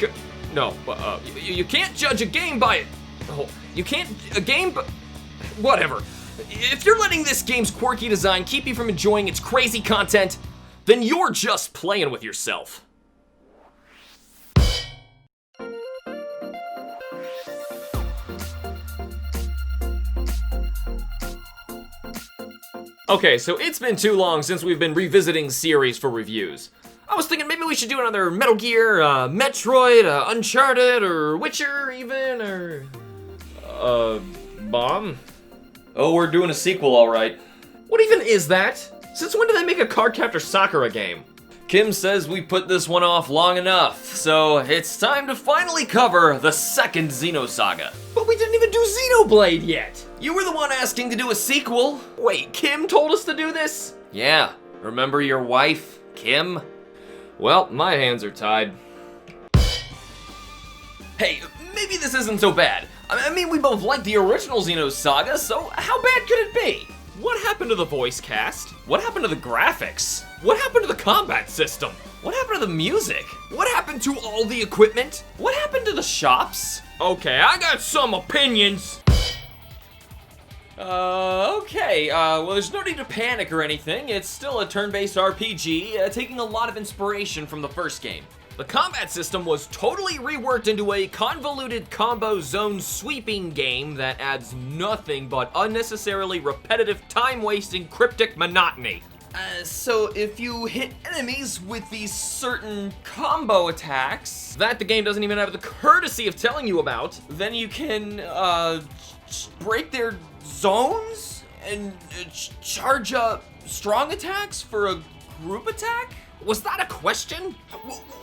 you can't judge a game by it. Oh, you can't a game but whatever. If you're letting this game's quirky design keep you from enjoying its crazy content, then you're just playing with yourself. Okay, so it's been too long since we've been revisiting series for reviews. I was thinking maybe we should do another Metal Gear, Metroid, Uncharted, or Witcher even, or... Bomb? Oh, we're doing a sequel, alright. What even is that? Since when did they make a Cardcaptor Sakura game? Kim says we put this one off long enough, so it's time to finally cover the second Xenosaga. But we didn't even do Xenoblade yet! You were the one asking to do a sequel. Wait, Kim told us to do this? Yeah, remember your wife, Kim? Well, my hands are tied. Hey, maybe this isn't so bad. I mean, we both like the original Xenosaga, so how bad could it be? What happened to the voice cast? What happened to the graphics? What happened to the combat system? What happened to the music? What happened to all the equipment? What happened to the shops? Okay, I got some opinions. Okay, well, there's no need to panic or anything. It's still a turn-based RPG, taking a lot of inspiration from the first game. The combat system was totally reworked into a convoluted combo zone sweeping game that adds nothing but unnecessarily repetitive, time-wasting, cryptic monotony. So if you hit enemies with these certain combo attacks that the game doesn't even have the courtesy of telling you about, then you can, break their zones and charge up strong attacks for a group attack? was that a question?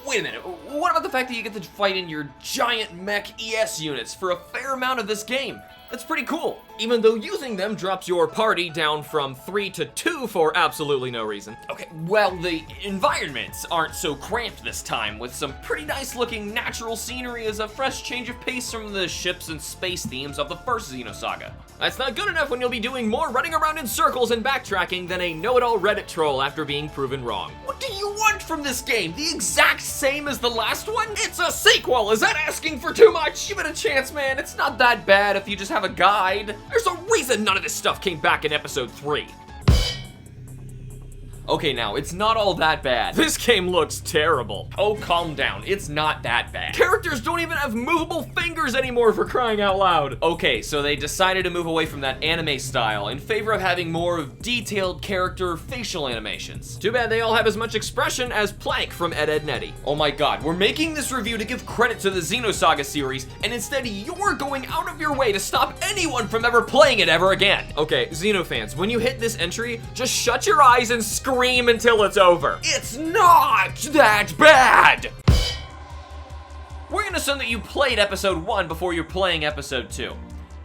Wait a minute, what about the fact that you get to fight in your giant mech ES units for a fair amount of this game? That's pretty cool. Even though using them drops your party down from 3 to 2 for absolutely no reason. Okay, well, the environments aren't so cramped this time, with some pretty nice looking natural scenery as a fresh change of pace from the ships and space themes of the first Xenosaga. That's not good enough when you'll be doing more running around in circles and backtracking than a know-it-all Reddit troll after being proven wrong. What do you want from this game? The exact same as the last one? It's a sequel! Is that asking for too much? Give it a chance, man. It's not that bad if you just have a guide. There's a reason none of this stuff came back in episode 3. Okay, now, it's not all that bad. This game looks terrible. Oh, calm down. It's not that bad. Characters don't even have movable fingers anymore, for crying out loud. Okay, so they decided to move away from that anime style in favor of having more of detailed character facial animations. Too bad they all have as much expression as Plank from Ed, Edd n Eddy. Oh my god, we're making this review to give credit to the Xenosaga series, and instead you're going out of your way to stop anyone from ever playing it ever again. Okay, Xeno fans, when you hit this entry, just shut your eyes and scream until it's over. It's not that bad! We're gonna assume that you played episode 1 before you're playing episode 2.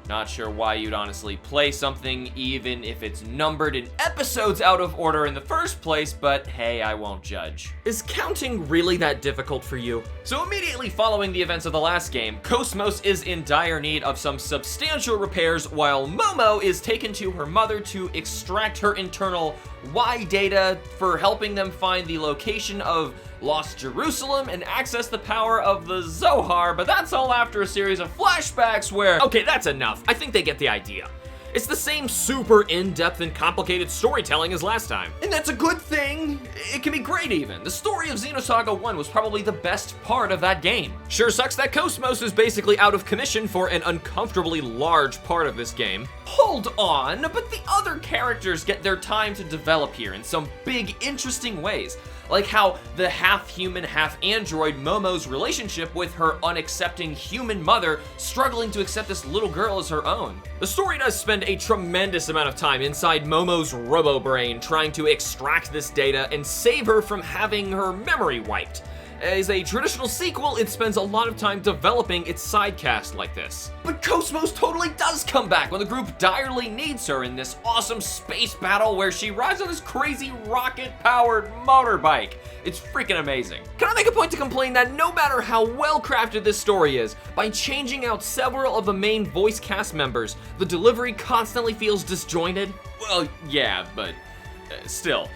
Not sure why you'd honestly play something even if it's numbered in episodes out of order in the first place, but hey, I won't judge. Is counting really that difficult for you? So immediately following the events of the last game, Cosmos is in dire need of some substantial repairs while Momo is taken to her mother to extract her internal Y data for helping them find the location of Lost Jerusalem and access the power of the Zohar, but that's all after a series of flashbacks where... Okay, that's enough. I think they get the idea. It's the same super in-depth and complicated storytelling as last time. And that's a good thing. It can be great even. The story of Xenosaga 1 was probably the best part of that game. Sure sucks that Cosmos is basically out of commission for an uncomfortably large part of this game. Hold on, but the other characters get their time to develop here in some big, interesting ways. Like how the half-human, half-android Momo's relationship with her unaccepting human mother struggling to accept this little girl as her own. The story does spend a tremendous amount of time inside Momo's robo-brain trying to extract this data and save her from having her memory wiped. As a traditional sequel, it spends a lot of time developing its side cast like this. But Cosmos totally does come back when the group direly needs her in this awesome space battle where she rides on this crazy rocket-powered motorbike. It's freaking amazing. Can I make a point to complain that no matter how well crafted this story is, by changing out several of the main voice cast members, the delivery constantly feels disjointed? Well, yeah, but still.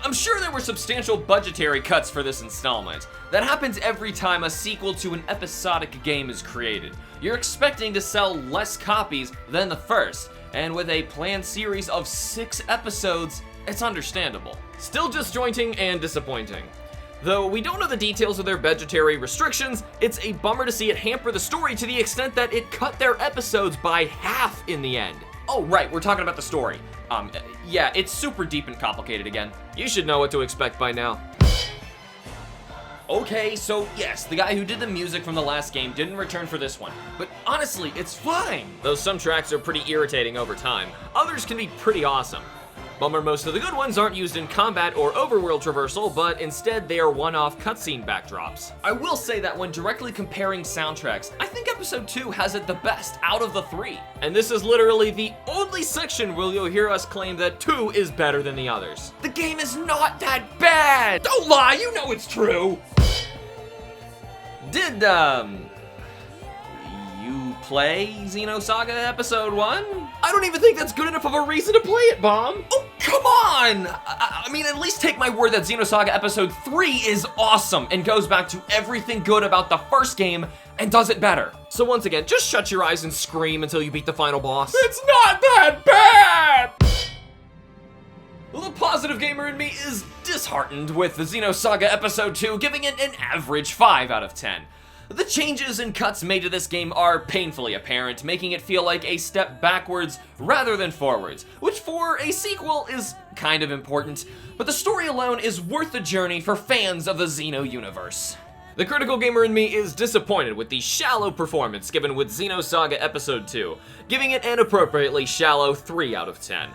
I'm sure there were substantial budgetary cuts for this installment. That happens every time a sequel to an episodic game is created. You're expecting to sell less copies than the first, and with a planned series of 6 episodes, it's understandable. Still disjointing and disappointing. Though we don't know the details of their budgetary restrictions, it's a bummer to see it hamper the story to the extent that it cut their episodes by half in the end. Oh, right, we're talking about the story. Yeah, it's super deep and complicated again. You should know what to expect by now. Okay, so yes, the guy who did the music from the last game didn't return for this one. But honestly, it's fine. Though some tracks are pretty irritating over time, others can be pretty awesome. Bummer most of the good ones aren't used in combat or overworld traversal, but instead they are one-off cutscene backdrops. I will say that when directly comparing soundtracks, I think episode 2 has it the best out of the 3. And this is literally the only section where you'll hear us claim that 2 is better than the others. The game is not that bad! Don't lie, you know it's true! Did, you play Xenosaga Episode 1? I don't even think that's good enough of a reason to play it, Bomb! Oh, come on! I mean, at least take my word that Xenosaga Episode 3 is awesome and goes back to everything good about the first game and does it better. So once again, just shut your eyes and scream until you beat the final boss. It's not that bad! The positive gamer in me is disheartened with the Xenosaga Episode 2, giving it an average 5 out of 10. The changes and cuts made to this game are painfully apparent, making it feel like a step backwards rather than forwards, which for a sequel is kind of important, but the story alone is worth the journey for fans of the Xeno universe. The critical gamer in me is disappointed with the shallow performance given with Xenosaga Episode 2, giving it an appropriately shallow 3 out of 10.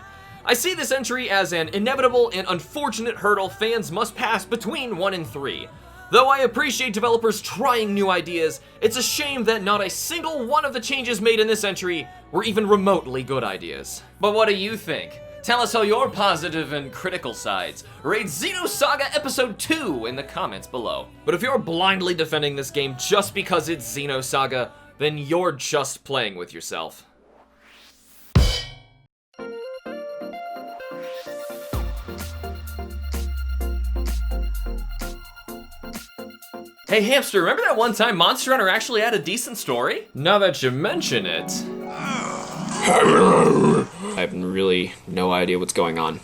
I see this entry as an inevitable and unfortunate hurdle fans must pass between 1 and 3. Though I appreciate developers trying new ideas, it's a shame that not a single one of the changes made in this entry were even remotely good ideas. But what do you think? Tell us all your positive and critical sides. Rate Xenosaga Episode 2 in the comments below. But if you're blindly defending this game just because it's Xenosaga, then you're just playing with yourself. Hey Hamster, remember that one time Monster Hunter actually had a decent story? Now that you mention it, I have really no idea what's going on.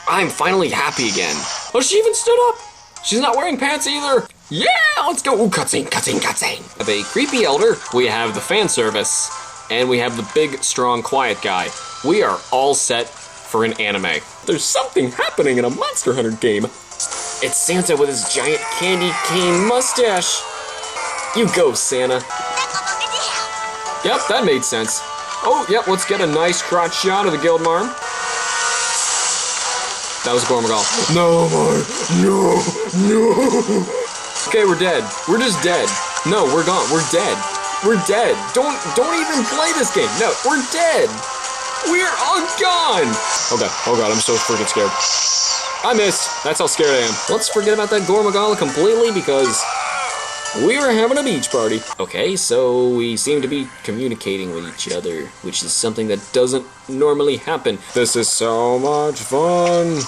I'm finally happy again. Oh, she even stood up. She's not wearing pants either. Yeah, let's go. Ooh, cutscene. We have a creepy elder, we have the fan service, and we have the big, strong, quiet guy. We are all set for an anime. There's something happening in a Monster Hunter game. It's Santa with his giant candy cane mustache. You go, Santa. Yep, that made sense. Oh, yep, let's get a nice crotch shot of the Guildmarm. That was Gormagal. No more. No. Okay, we're dead. We're just dead. No, we're gone. We're dead. We're dead. Don't even play this game. No, we're dead. We're all gone. Oh god, I'm so freaking scared. I missed. That's how scared I am. Let's forget about that Gormagala completely because we are having a beach party. Okay, so we seem to be communicating with each other, which is something that doesn't normally happen. This is so much fun.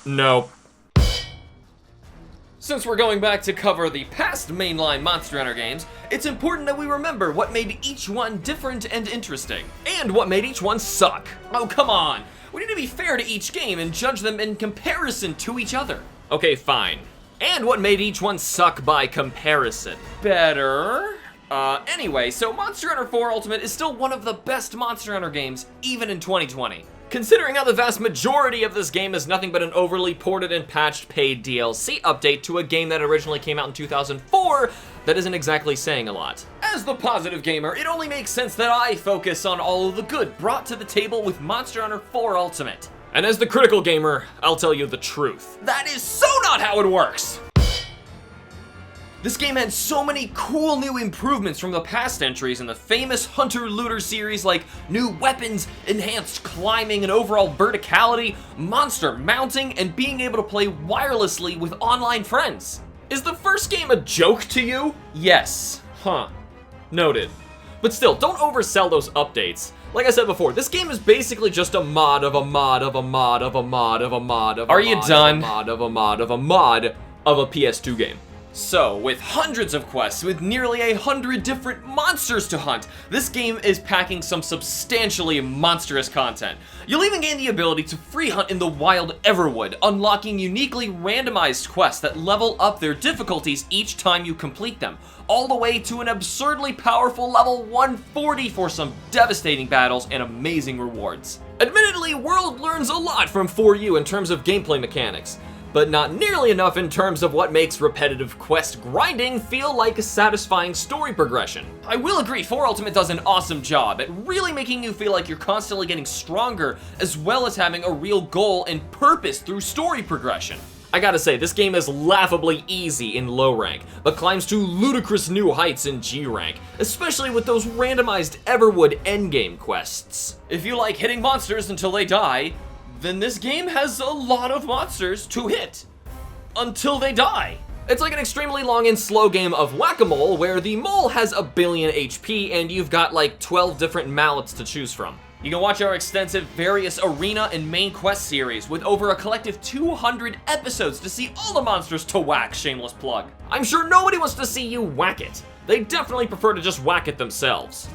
Nope. Since we're going back to cover the past mainline Monster Hunter games, it's important that we remember what made each one different and interesting, and what made each one suck. Oh, come on! We need to be fair to each game and judge them in comparison to each other. Okay, fine. And what made each one suck by comparison? Better? Anyway, so Monster Hunter 4 Ultimate is still one of the best Monster Hunter games, even in 2020. Considering how the vast majority of this game is nothing but an overly ported and patched paid DLC update to a game that originally came out in 2004, that isn't exactly saying a lot. As the positive gamer, it only makes sense that I focus on all of the good brought to the table with Monster Hunter 4 Ultimate. And as the critical gamer, I'll tell you the truth. That is so not how it works! This game had so many cool new improvements from the past entries in the famous Hunter-Looter series, like new weapons, enhanced climbing and overall verticality, monster mounting, and being able to play wirelessly with online friends. Is the first game a joke to you? Yes. Huh. Noted. But still, don't oversell those updates. Like I said before, this game is basically just a mod of a mod of a mod of a mod of a mod of a Are you done? mod of a mod of a mod of a PS2 game. So, with hundreds of quests, with nearly 100 different monsters to hunt, this game is packing some substantially monstrous content. You'll even gain the ability to free hunt in the wild Everwood, unlocking uniquely randomized quests that level up their difficulties each time you complete them, all the way to an absurdly powerful level 140 for some devastating battles and amazing rewards. Admittedly, World learns a lot from 4U in terms of gameplay mechanics, but not nearly enough in terms of what makes repetitive quest grinding feel like a satisfying story progression. I will agree, 4 Ultimate does an awesome job at really making you feel like you're constantly getting stronger, as well as having a real goal and purpose through story progression. I gotta say, this game is laughably easy in low rank, but climbs to ludicrous new heights in G rank, especially with those randomized Everwood endgame quests. If you like hitting monsters until they die, then this game has a lot of monsters to hit until they die. It's like an extremely long and slow game of whack-a-mole where the mole has 1 billion HP and you've got like 12 different mallets to choose from. You can watch our extensive various arena and main quest series with over a collective 200 episodes to see all the monsters to whack, shameless plug. I'm sure nobody wants to see you whack it. They definitely prefer to just whack it themselves.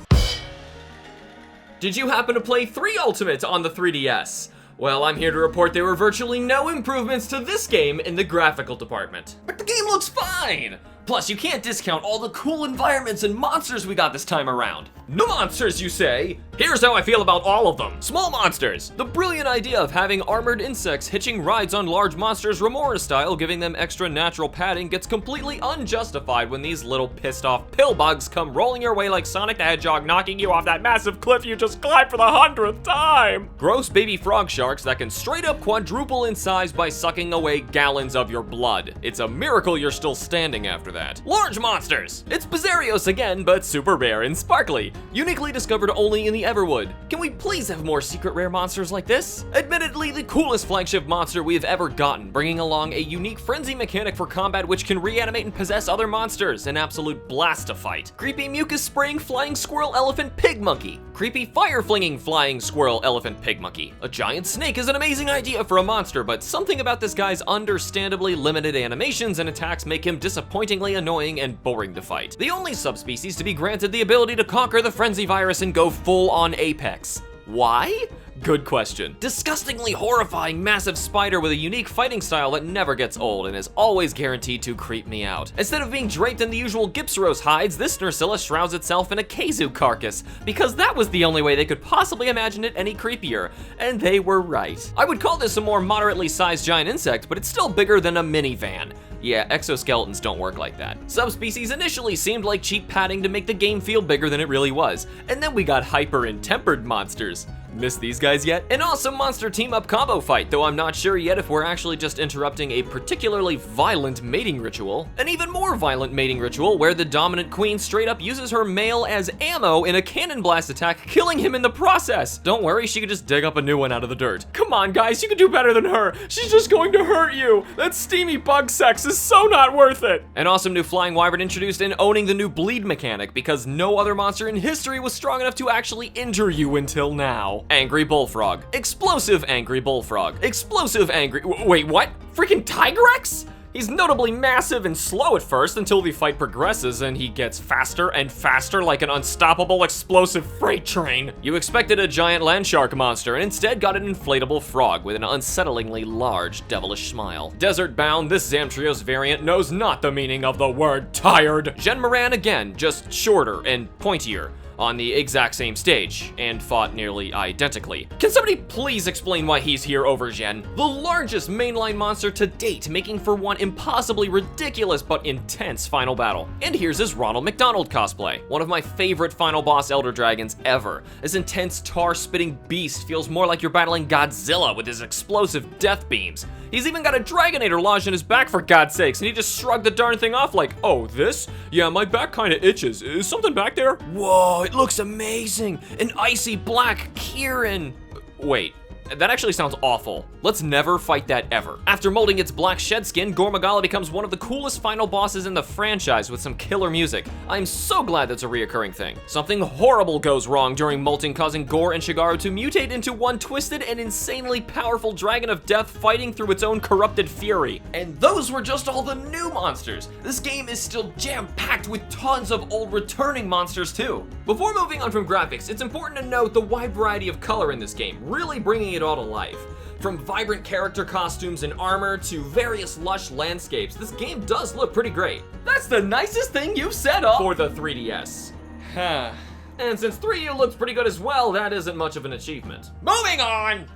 Did you happen to play 3 Ultimate on the 3DS? Well, I'm here to report there were virtually no improvements to this game in the graphical department. But the game looks fine! Plus, you can't discount all the cool environments and monsters we got this time around. No monsters, you say? Here's how I feel about all of them. Small monsters. The brilliant idea of having armored insects hitching rides on large monsters Remora style, giving them extra natural padding, gets completely unjustified when these little pissed off pill bugs come rolling your way like Sonic the Hedgehog, knocking you off that massive cliff you just climbed for the 100th time. Gross baby frog sharks that can straight up quadruple in size by sucking away gallons of your blood. It's a miracle you're still standing after that. Large monsters. It's Bizarrios again, but super rare and sparkly. Uniquely discovered only in the Everwood. Can we please have more secret rare monsters like this? Admittedly, the coolest flagship monster we have ever gotten, bringing along a unique frenzy mechanic for combat which can reanimate and possess other monsters, an absolute blast to fight. Creepy mucus spraying flying squirrel elephant pig monkey. Creepy fire flinging flying squirrel elephant pig monkey. A giant snake is an amazing idea for a monster, but something about this guy's understandably limited animations and attacks make him disappointingly annoying and boring to fight. The only subspecies to be granted the ability to conquer the frenzy virus and go full on apex. Why? Good question. Disgustingly horrifying massive spider with a unique fighting style that never gets old and is always guaranteed to creep me out. Instead of being draped in the usual Gypsaros hides, this Nursilla shrouds itself in a Kazu carcass, because that was the only way they could possibly imagine it any creepier, and they were right. I would call this a more moderately sized giant insect, but it's still bigger than a minivan. Yeah, exoskeletons don't work like that. Subspecies initially seemed like cheap padding to make the game feel bigger than it really was, and then we got hyper and tempered monsters. Miss these guys yet? An awesome monster team-up combo fight, though I'm not sure yet if we're actually just interrupting a particularly violent mating ritual. An even more violent mating ritual where the dominant queen straight up uses her male as ammo in a cannon blast attack, killing him in the process. Don't worry, she could just dig up a new one out of the dirt. Come on, guys, you can do better than her. She's just going to hurt you. That steamy bug sex is so not worth it. An awesome new flying wyvern introduced in owning the new bleed mechanic, because no other monster in history was strong enough to actually injure you until now. Angry bullfrog. Explosive angry bullfrog. Explosive angry. Wait, what? Freaking Tigrex? He's notably massive and slow at first until the fight progresses and he gets faster and faster like an unstoppable explosive freight train. You expected a giant land shark monster and instead got an inflatable frog with an unsettlingly large devilish smile. Desert bound, this Zamtrios variant knows not the meaning of the word tired. Gen Moran again, just shorter and pointier. on the exact same stage, and fought nearly identically. Can somebody please explain why he's here over Gen? The largest mainline monster to date, making for one impossibly ridiculous but intense final battle. And here's his Ronald McDonald cosplay. One of my favorite final boss Elder Dragons ever. This intense tar-spitting beast feels more like you're battling Godzilla with his explosive death beams. He's even got a Dragonator lodged in his back for God's sakes, and he just shrugged the darn thing off like, oh, this? Yeah, my back kinda itches. Is something back there? Whoa, it looks amazing. An icy black Kieran. Wait. That actually sounds awful. Let's never fight that ever. After molding its black shed skin, Gormagala becomes one of the coolest final bosses in the franchise with some killer music. I'm so glad that's a reoccurring thing. Something horrible goes wrong during molting, causing Gore and Shigaru to mutate into one twisted and insanely powerful dragon of death fighting through its own corrupted fury. And those were just all the new monsters. This game is still jam-packed with tons of old returning monsters too. Before moving on from graphics, it's important to note the wide variety of color in this game, really bringing it all to life. From vibrant character costumes and armor to various lush landscapes, this game does look pretty great. That's the nicest thing you've said for the 3DS. And since 3U looks pretty good as well, that isn't much of an achievement. Moving on!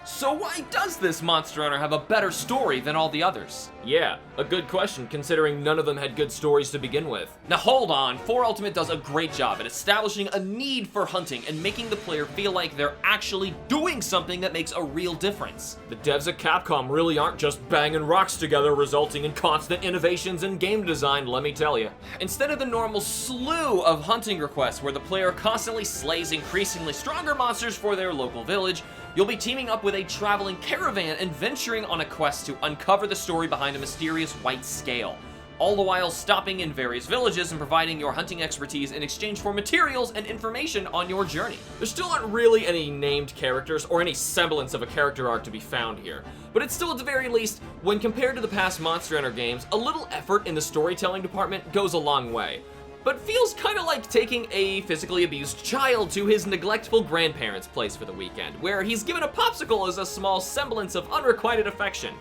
So why does this Monster Hunter have a better story than all the others? Yeah, a good question considering none of them had good stories to begin with. Now hold on, 4 Ultimate does a great job at establishing a need for hunting and making the player feel like they're actually doing something that makes a real difference. The devs at Capcom really aren't just banging rocks together, resulting in constant innovations in game design, let me tell you. Instead of the normal slew of hunting requests where the player constantly slays increasingly stronger monsters for their local village, you'll be teaming up with a traveling caravan and venturing on a quest to uncover the story behind a mysterious white scale, all the while stopping in various villages and providing your hunting expertise in exchange for materials and information on your journey. There still aren't really any named characters or any semblance of a character arc to be found here, but it's still at the very least, when compared to the past Monster Hunter games, a little effort in the storytelling department goes a long way. But feels kinda like taking a physically abused child to his neglectful grandparents' place for the weekend, where he's given a popsicle as a small semblance of unrequited affection.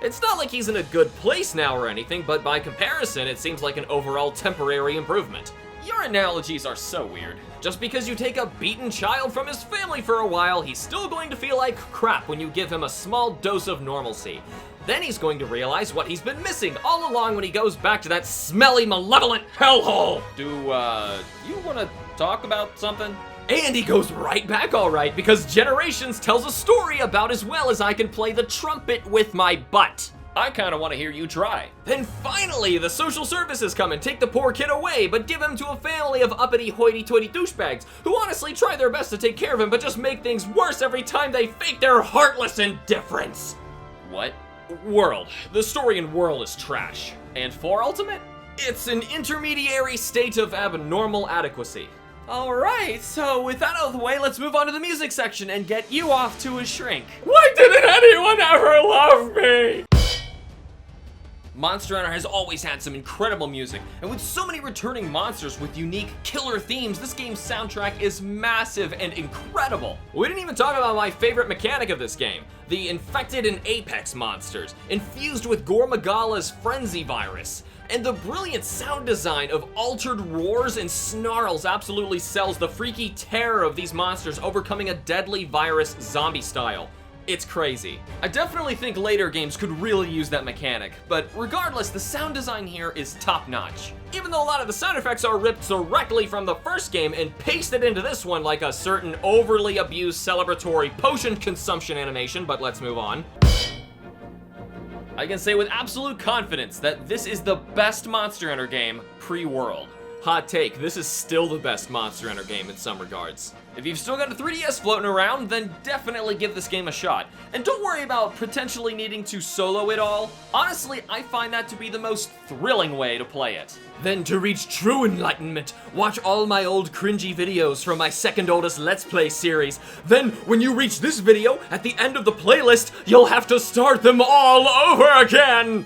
It's not like he's in a good place now or anything, but by comparison, it seems like an overall temporary improvement. Your analogies are so weird. Just because you take a beaten child from his family for a while, he's still going to feel like crap when you give him a small dose of normalcy. Then he's going to realize what he's been missing all along when he goes back to that smelly, malevolent hellhole. Do, you wanna talk about something? And he goes right back alright, because Generations tells a story about as well as I can play the trumpet with my butt. I kinda wanna hear you try. Then finally, the social services come and take the poor kid away, but give him to a family of uppity hoity-toity douchebags, who honestly try their best to take care of him, but just make things worse every time they fake their heartless indifference. What? World. The story in World is trash. And 4 Ultimate? It's an intermediary state of abnormal adequacy. Alright, so with that out of the way, let's move on to the music section and get you off to a shrink. Why didn't anyone ever love me? Monster Hunter has always had some incredible music, and with so many returning monsters with unique killer themes, this game's soundtrack is massive and incredible. We didn't even talk about my favorite mechanic of this game, the Infected and Apex monsters, infused with Gormagala's Frenzy virus. And the brilliant sound design of altered roars and snarls absolutely sells the freaky terror of these monsters overcoming a deadly virus zombie style. It's crazy. I definitely think later games could really use that mechanic, but regardless, the sound design here is top-notch. Even though a lot of the sound effects are ripped directly from the first game and pasted into this one like a certain overly abused celebratory potion consumption animation, but let's move on. I can say with absolute confidence that this is the best Monster Hunter game pre-World. Hot take, this is still the best Monster Hunter game in some regards. If you've still got a 3DS floating around, then definitely give this game a shot. And don't worry about potentially needing to solo it all. Honestly, I find that to be the most thrilling way to play it. Then to reach true enlightenment, watch all my old cringy videos from my second oldest Let's Play series. Then, when you reach this video, at the end of the playlist, you'll have to start them all over again!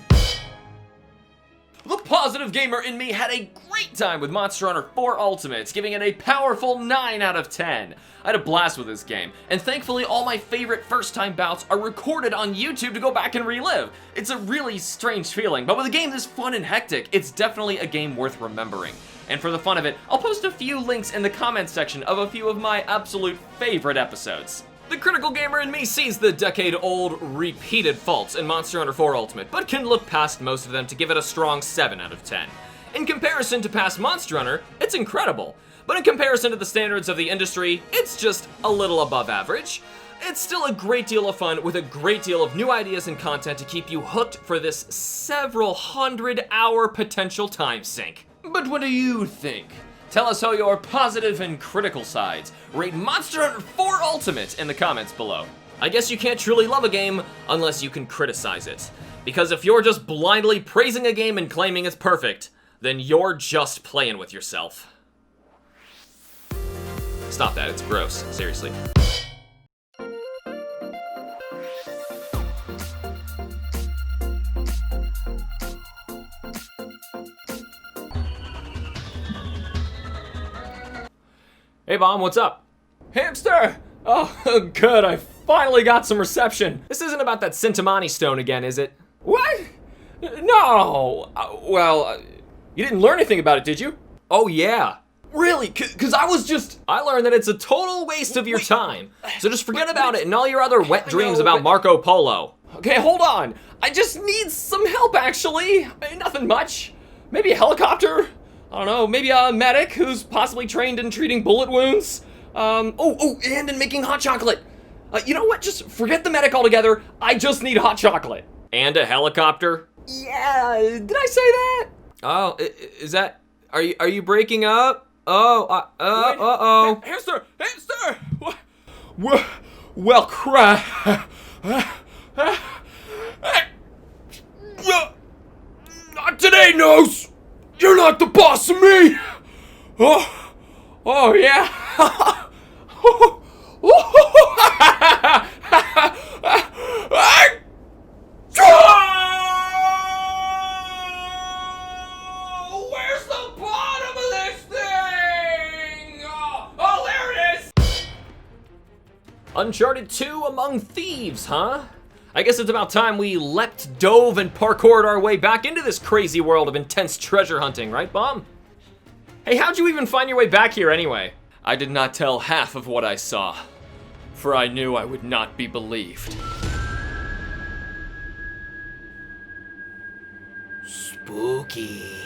The positive gamer in me had a great time with Monster Hunter 4 Ultimate, giving it a powerful 9 out of 10. I had a blast with this game, and thankfully all my favorite first-time bouts are recorded on YouTube to go back and relive. It's a really strange feeling, but with a game this fun and hectic, it's definitely a game worth remembering. And for the fun of it, I'll post a few links in the comments section of a few of my absolute favorite episodes. The critical gamer in me sees the decade-old repeated faults in Monster Hunter 4 Ultimate, but can look past most of them to give it a strong 7 out of 10. In comparison to past Monster Hunter, it's incredible. But in comparison to the standards of the industry, it's just a little above average. It's still a great deal of fun with a great deal of new ideas and content to keep you hooked for this several 100-hour potential time sink. But what do you think? Tell us all your positive and critical sides. Rate Monster Hunter 4 Ultimate in the comments below. I guess you can't truly love a game unless you can criticize it. Because if you're just blindly praising a game and claiming it's perfect, then you're just playing with yourself. Stop that, it's gross, seriously. Hey Bomb, what's up? Hamster! Oh, good, I finally got some reception. This isn't about that Sintamani stone again, is it? What? No! You didn't learn anything about it, did you? Oh yeah. Really? Cause I learned that it's a total waste of your time. So just forget about it and all your other wet dreams about Marco Polo. Okay, hold on. I just need some help, actually. Nothing much. Maybe a helicopter? I don't know, maybe a medic who's possibly trained in treating bullet wounds. And in making hot chocolate. You know what, just forget the medic altogether. I just need hot chocolate. And a helicopter? Yeah, did I say that? Oh, is that, are you breaking up? Oh, uh-oh. Hamster! Well, crap. Not today, Nose! You're not the boss of me! Oh yeah? Where's the bottom of this thing? Oh, there it is! Uncharted 2 Among Thieves, huh? I guess it's about time we leapt, dove, and parkoured our way back into this crazy world of intense treasure hunting, right, Bomb? Hey, how'd you even find your way back here anyway? I did not tell half of what I saw, for I knew I would not be believed. Spooky.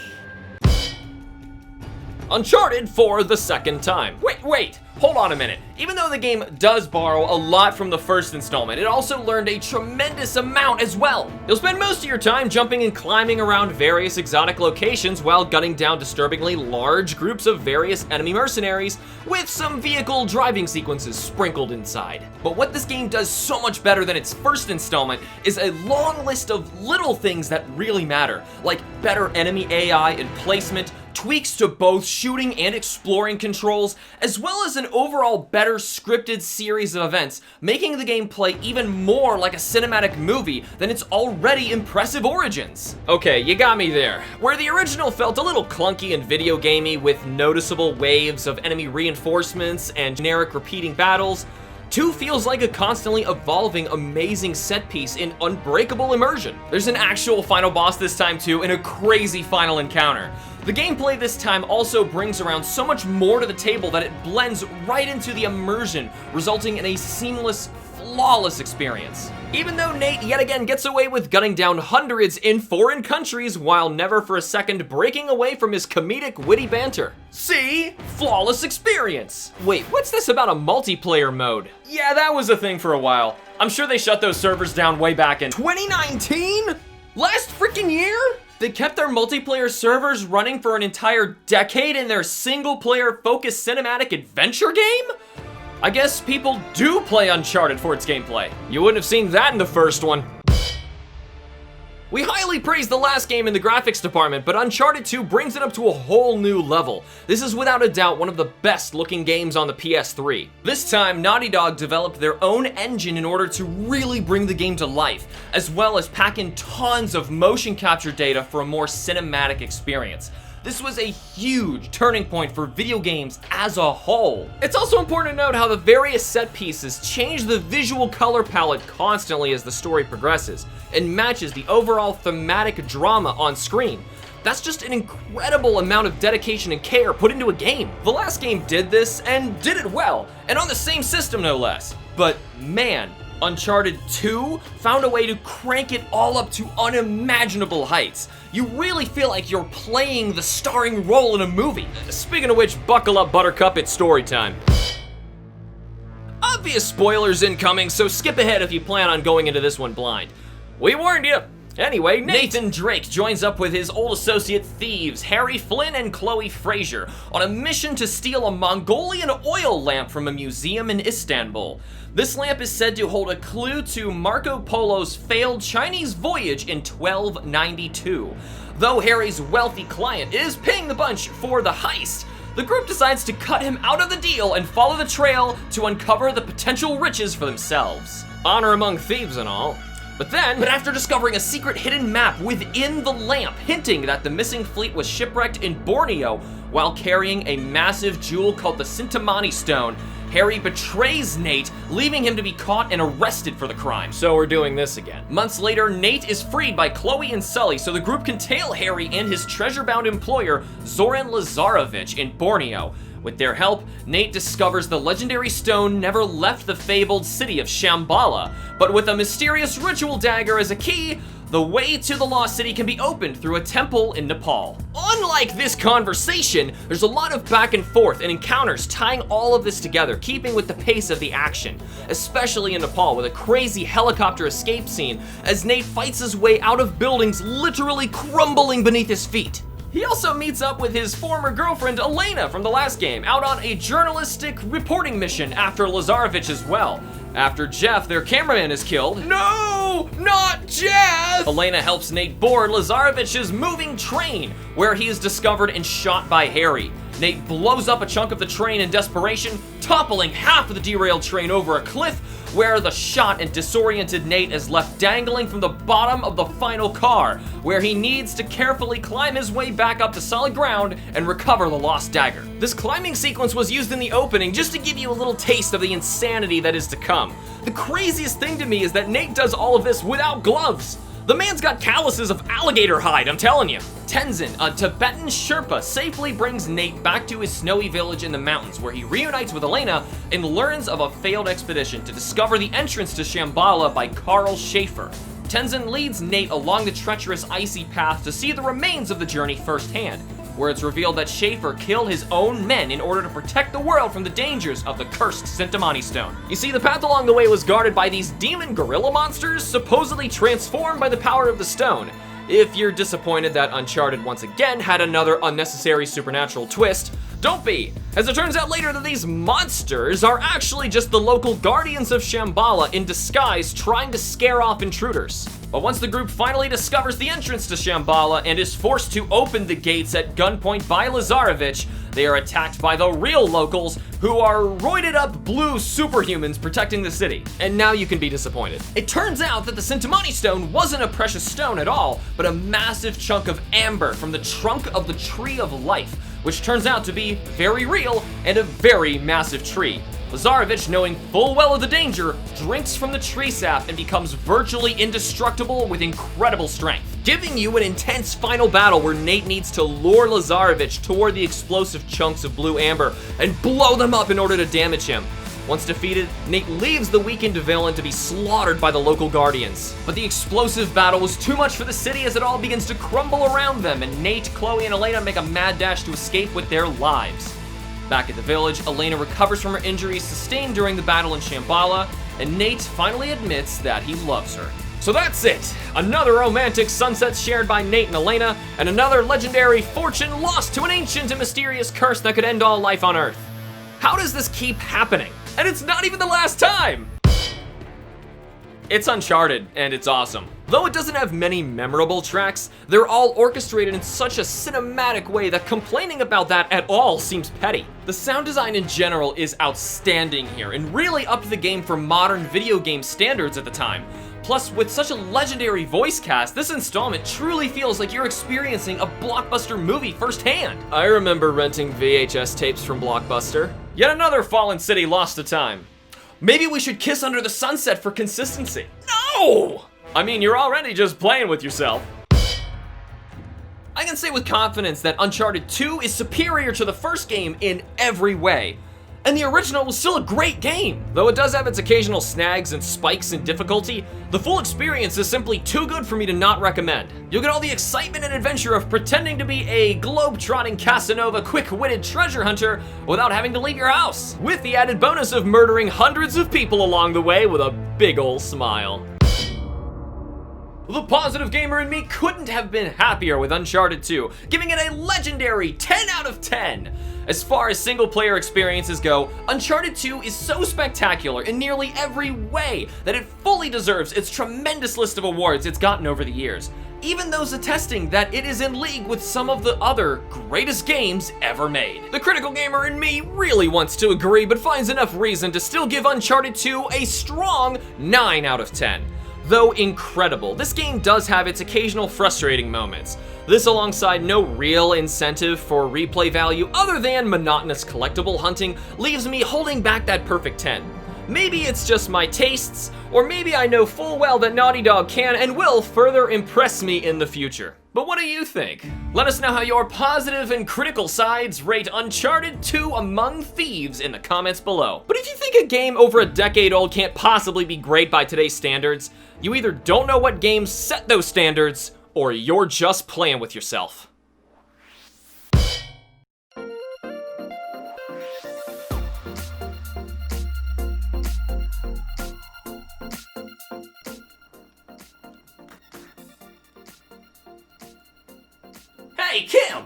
Uncharted for the second time. Wait, hold on a minute. Even though the game does borrow a lot from the first installment, it also learned a tremendous amount as well. You'll spend most of your time jumping and climbing around various exotic locations while gunning down disturbingly large groups of various enemy mercenaries with some vehicle driving sequences sprinkled inside. But what this game does so much better than its first installment is a long list of little things that really matter, like better enemy AI and placement, tweaks to both shooting and exploring controls, as well as an overall better scripted series of events, making the gameplay even more like a cinematic movie than its already impressive origins. Okay, you got me there. Where the original felt a little clunky and video gamey with noticeable waves of enemy reinforcements and generic repeating battles, 2 feels like a constantly evolving, amazing set piece in unbreakable immersion. There's an actual final boss this time too, and a crazy final encounter. The gameplay this time also brings around so much more to the table that it blends right into the immersion, resulting in a seamless, flawless experience. Even though Nate yet again gets away with gunning down hundreds in foreign countries while never for a second breaking away from his comedic, witty banter. See? Flawless experience. Wait, what's this about a multiplayer mode? Yeah, that was a thing for a while. I'm sure they shut those servers down way back in 2019? Last freaking year? They kept their multiplayer servers running for an entire decade in their single-player focused cinematic adventure game? I guess people do play Uncharted for its gameplay. You wouldn't have seen that in the first one. We highly praised the last game in the graphics department, but Uncharted 2 brings it up to a whole new level. This is without a doubt one of the best looking games on the PS3. This time, Naughty Dog developed their own engine in order to really bring the game to life, as well as pack in tons of motion capture data for a more cinematic experience. This was a huge turning point for video games as a whole. It's also important to note how the various set pieces change the visual color palette constantly as the story progresses and matches the overall thematic drama on screen. That's just an incredible amount of dedication and care put into a game. The last game did this, and did it well, and on the same system no less. But man, Uncharted 2 found a way to crank it all up to unimaginable heights. You really feel like you're playing the starring role in a movie. Speaking of which, buckle up, Buttercup, it's story time. Obvious spoilers incoming, so skip ahead if you plan on going into this one blind. We warned you! Anyway, Nathan Drake joins up with his old associate thieves, Harry Flynn and Chloe Fraser, on a mission to steal a Mongolian oil lamp from a museum in Istanbul. This lamp is said to hold a clue to Marco Polo's failed Chinese voyage in 1292. Though Harry's wealthy client is paying the bunch for the heist, the group decides to cut him out of the deal and follow the trail to uncover the potential riches for themselves. Honor among thieves and all. But after discovering a secret hidden map within the lamp hinting that the missing fleet was shipwrecked in Borneo while carrying a massive jewel called the Sintamani Stone, Harry betrays Nate, leaving him to be caught and arrested for the crime. So we're doing this again. Months later, Nate is freed by Chloe and Sully so the group can tail Harry and his treasure-bound employer, Zoran Lazarevic, in Borneo. With their help, Nate discovers the legendary stone never left the fabled city of Shambhala, but with a mysterious ritual dagger as a key, the way to the lost city can be opened through a temple in Nepal. Unlike this conversation, there's a lot of back and forth and encounters tying all of this together, keeping with the pace of the action, especially in Nepal with a crazy helicopter escape scene as Nate fights his way out of buildings literally crumbling beneath his feet. He also meets up with his former girlfriend Elena from the last game, out on a journalistic reporting mission after Lazarevic as well. After Jeff, their cameraman, is killed. No, not Jeff! Elena helps Nate board Lazarevic's moving train, where he is discovered and shot by Harry. Nate blows up a chunk of the train in desperation, toppling half of the derailed train over a cliff, where the shot and disoriented Nate is left dangling from the bottom of the final car, where he needs to carefully climb his way back up to solid ground and recover the lost dagger. This climbing sequence was used in the opening just to give you a little taste of the insanity that is to come. The craziest thing to me is that Nate does all of this without gloves. The man's got calluses of alligator hide, I'm telling you. Tenzin, a Tibetan Sherpa, safely brings Nate back to his snowy village in the mountains, where he reunites with Elena and learns of a failed expedition to discover the entrance to Shambhala by Carl Schaefer. Tenzin leads Nate along the treacherous icy path to see the remains of the journey firsthand, where it's revealed that Schaefer killed his own men in order to protect the world from the dangers of the cursed Sintamani Stone. You see, the path along the way was guarded by these demon gorilla monsters, supposedly transformed by the power of the stone. If you're disappointed that Uncharted once again had another unnecessary supernatural twist, don't be, as it turns out later that these monsters are actually just the local guardians of Shambhala in disguise trying to scare off intruders. But once the group finally discovers the entrance to Shambhala and is forced to open the gates at gunpoint by Lazarevic, they are attacked by the real locals, who are roided up blue superhumans protecting the city. And now you can be disappointed. It turns out that the Sintamani Stone wasn't a precious stone at all, but a massive chunk of amber from the trunk of the Tree of Life, which turns out to be very real and a very massive tree. Lazarevic, knowing full well of the danger, drinks from the tree sap and becomes virtually indestructible with incredible strength, giving you an intense final battle where Nate needs to lure Lazarevic toward the explosive chunks of blue amber and blow them up in order to damage him. Once defeated, Nate leaves the weakened villain to be slaughtered by the local guardians. But the explosive battle was too much for the city as it all begins to crumble around them, and Nate, Chloe, and Elena make a mad dash to escape with their lives. Back at the village, Elena recovers from her injuries sustained during the battle in Shambhala, and Nate finally admits that he loves her. So that's it! Another romantic sunset shared by Nate and Elena, and another legendary fortune lost to an ancient and mysterious curse that could end all life on Earth. How does this keep happening? And it's not even the last time! It's Uncharted, and it's awesome. Though it doesn't have many memorable tracks, they're all orchestrated in such a cinematic way that complaining about that at all seems petty. The sound design in general is outstanding here, and really upped the game for modern video game standards at the time. Plus, with such a legendary voice cast, this installment truly feels like you're experiencing a blockbuster movie firsthand. I remember renting VHS tapes from Blockbuster. Yet another fallen city lost to time. Maybe we should kiss under the sunset for consistency. No! I mean, you're already just playing with yourself. I can say with confidence that Uncharted 2 is superior to the first game in every way. And the original was still a great game. Though it does have its occasional snags and spikes in difficulty, the full experience is simply too good for me to not recommend. You'll get all the excitement and adventure of pretending to be a globe-trotting Casanova quick-witted treasure hunter without having to leave your house, with the added bonus of murdering hundreds of people along the way with a big ol' smile. The positive gamer in me couldn't have been happier with Uncharted 2, giving it a legendary 10 out of 10. As far as single-player experiences go, Uncharted 2 is so spectacular in nearly every way that it fully deserves its tremendous list of awards it's gotten over the years, even those attesting that it is in league with some of the other greatest games ever made. The critical gamer in me really wants to agree, but finds enough reason to still give Uncharted 2 a strong 9 out of 10. Though incredible, this game does have its occasional frustrating moments. This alongside no real incentive for replay value other than monotonous collectible hunting leaves me holding back that perfect 10. Maybe it's just my tastes, or maybe I know full well that Naughty Dog can and will further impress me in the future. But what do you think? Let us know how your positive and critical sides rate Uncharted 2 Among Thieves in the comments below. But if you think a game over a decade old can't possibly be great by today's standards, you either don't know what games set those standards, or you're just playing with yourself. Hey, Kim!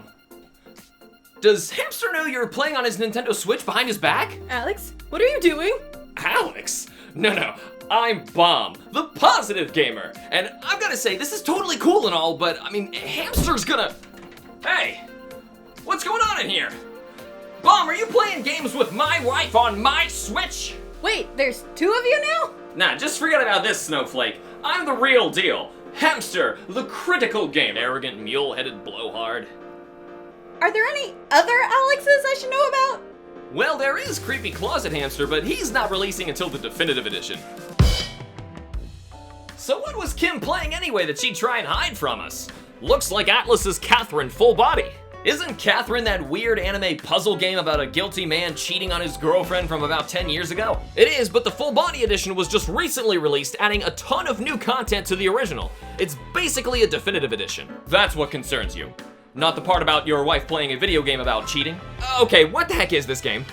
Does Hamster know you're playing on his Nintendo Switch behind his back? Alex, what are you doing? Alex? No, I'm Bomb, the positive gamer. And I've gotta say, this is totally cool and all, but I mean, Hamster's gonna... Hey, what's going on in here? Bomb, are you playing games with my wife on my Switch? Wait, there's two of you now? Nah, just forget about this, Snowflake. I'm the real deal. Hamster, the critical gamer. Arrogant, mule-headed blowhard. Are there any other Alexes I should know about? Well, there is Creepy Closet Hamster, but he's not releasing until the definitive edition. So what was Kim playing anyway that she'd try and hide from us? Looks like Atlus's Catherine full body. Isn't Catherine that weird anime puzzle game about a guilty man cheating on his girlfriend from about 10 years ago? It is, but the full body edition was just recently released, adding a ton of new content to the original. It's basically a definitive edition. That's what concerns you. Not the part about your wife playing a video game about cheating. Okay, what the heck is this game?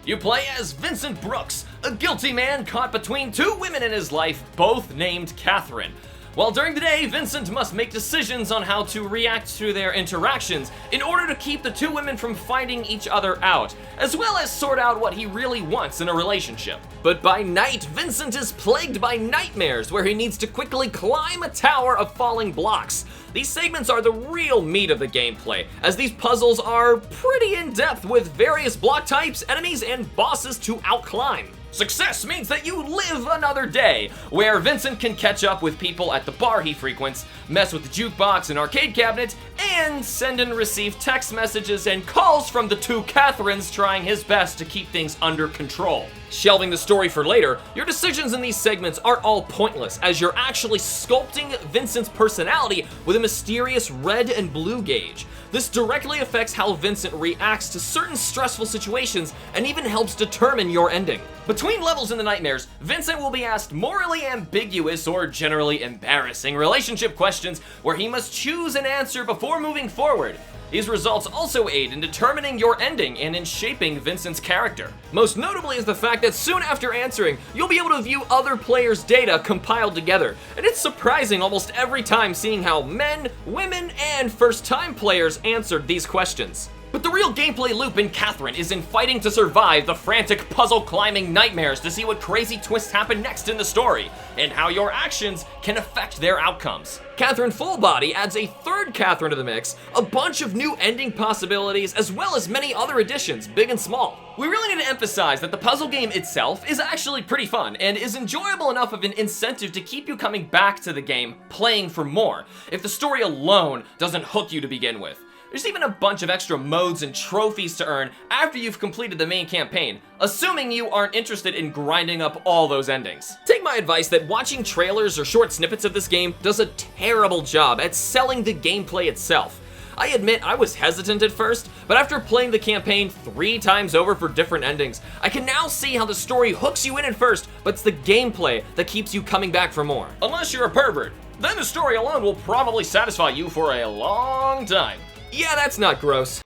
You play as Vincent Brooks, a guilty man caught between two women in his life, both named Catherine. While during the day, Vincent must make decisions on how to react to their interactions in order to keep the two women from finding each other out, as well as sort out what he really wants in a relationship. But by night, Vincent is plagued by nightmares where he needs to quickly climb a tower of falling blocks. These segments are the real meat of the gameplay, as these puzzles are pretty in-depth with various block types, enemies, and bosses to outclimb. Success means that you live another day, where Vincent can catch up with people at the bar he frequents, mess with the jukebox and arcade cabinet, and send and receive text messages and calls from the two Catherines trying his best to keep things under control. Shelving the story for later, your decisions in these segments are all pointless, as you're actually sculpting Vincent's personality with a mysterious red and blue gauge. This directly affects how Vincent reacts to certain stressful situations and even helps determine your ending. Between levels in the nightmares, Vincent will be asked morally ambiguous or generally embarrassing relationship questions where he must choose an answer before moving forward. These results also aid in determining your ending and in shaping Vincent's character. Most notably is the fact that soon after answering, you'll be able to view other players' data compiled together. And it's surprising almost every time seeing how men, women, and first-time players answered these questions. But the real gameplay loop in Catherine is in fighting to survive the frantic puzzle-climbing nightmares to see what crazy twists happen next in the story, and how your actions can affect their outcomes. Catherine Full Body adds a third Catherine to the mix, a bunch of new ending possibilities, as well as many other additions, big and small. We really need to emphasize that the puzzle game itself is actually pretty fun, and is enjoyable enough of an incentive to keep you coming back to the game, playing for more, if the story alone doesn't hook you to begin with. There's even a bunch of extra modes and trophies to earn after you've completed the main campaign, assuming you aren't interested in grinding up all those endings. Take my advice that watching trailers or short snippets of this game does a terrible job at selling the gameplay itself. I admit I was hesitant at first, but after playing the campaign 3 times over for different endings, I can now see how the story hooks you in at first, but it's the gameplay that keeps you coming back for more. Unless you're a pervert, then the story alone will probably satisfy you for a long time. Yeah, that's not gross.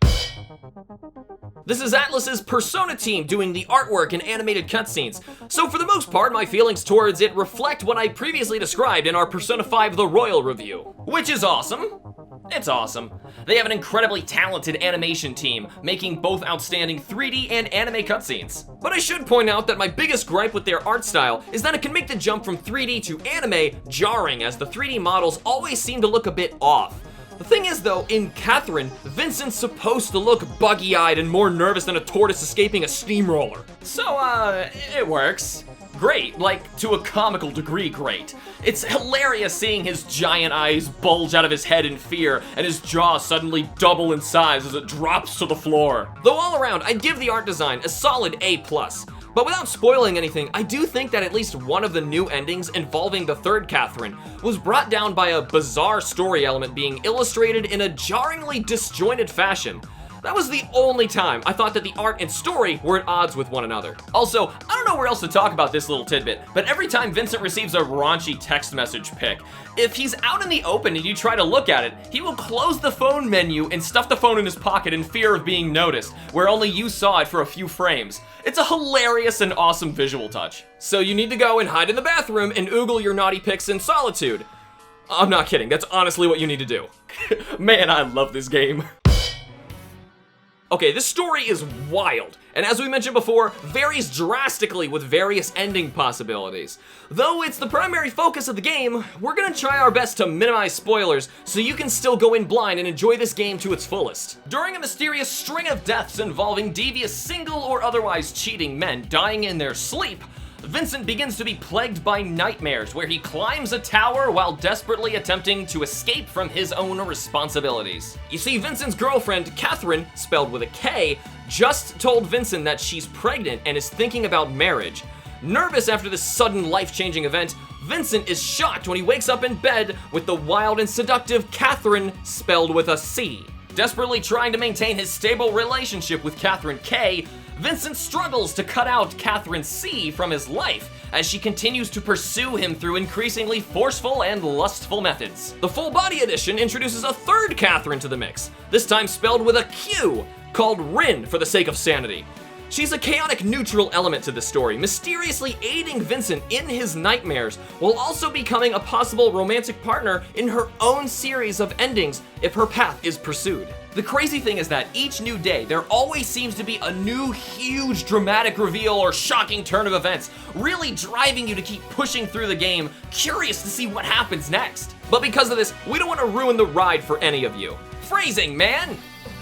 This is Atlus's Persona team doing the artwork and animated cutscenes, so for the most part, my feelings towards it reflect what I previously described in our Persona 5 The Royal review, which is awesome. It's awesome. They have an incredibly talented animation team, making both outstanding 3D and anime cutscenes. But I should point out that my biggest gripe with their art style is that it can make the jump from 3D to anime jarring, as the 3D models always seem to look a bit off. The thing is though, in Catherine, Vincent's supposed to look buggy-eyed and more nervous than a tortoise escaping a steamroller. So, it works. Great, like, to a comical degree great. It's hilarious seeing his giant eyes bulge out of his head in fear and his jaw suddenly double in size as it drops to the floor. Though all around, I'd give the art design a solid A+. But without spoiling anything, I do think that at least one of the new endings involving the third Catherine was brought down by a bizarre story element being illustrated in a jarringly disjointed fashion. That was the only time I thought that the art and story were at odds with one another. Also, I don't know where else to talk about this little tidbit, but every time Vincent receives a raunchy text message pic, if he's out in the open and you try to look at it, he will close the phone menu and stuff the phone in his pocket in fear of being noticed, where only you saw it for a few frames. It's a hilarious and awesome visual touch. So you need to go and hide in the bathroom and oogle your naughty pics in solitude. I'm not kidding, that's honestly what you need to do. Man, I love this game. Okay, this story is wild, and as we mentioned before, varies drastically with various ending possibilities. Though it's the primary focus of the game, we're gonna try our best to minimize spoilers so you can still go in blind and enjoy this game to its fullest. During a mysterious string of deaths involving devious single or otherwise cheating men dying in their sleep, Vincent begins to be plagued by nightmares where he climbs a tower while desperately attempting to escape from his own responsibilities. You see, Vincent's girlfriend, Catherine, spelled with a K, just told Vincent that she's pregnant and is thinking about marriage. Nervous after this sudden life-changing event, Vincent is shocked when he wakes up in bed with the wild and seductive Catherine, spelled with a C. Desperately trying to maintain his stable relationship with Catherine K, Vincent struggles to cut out Catherine C from his life as she continues to pursue him through increasingly forceful and lustful methods. The full body edition introduces a third Catherine to the mix, this time spelled with a Q, called Rin for the sake of sanity. She's a chaotic neutral element to the story, mysteriously aiding Vincent in his nightmares, while also becoming a possible romantic partner in her own series of endings if her path is pursued. The crazy thing is that each new day, there always seems to be a new huge dramatic reveal or shocking turn of events, really driving you to keep pushing through the game, curious to see what happens next. But because of this, we don't want to ruin the ride for any of you. Phrasing, man!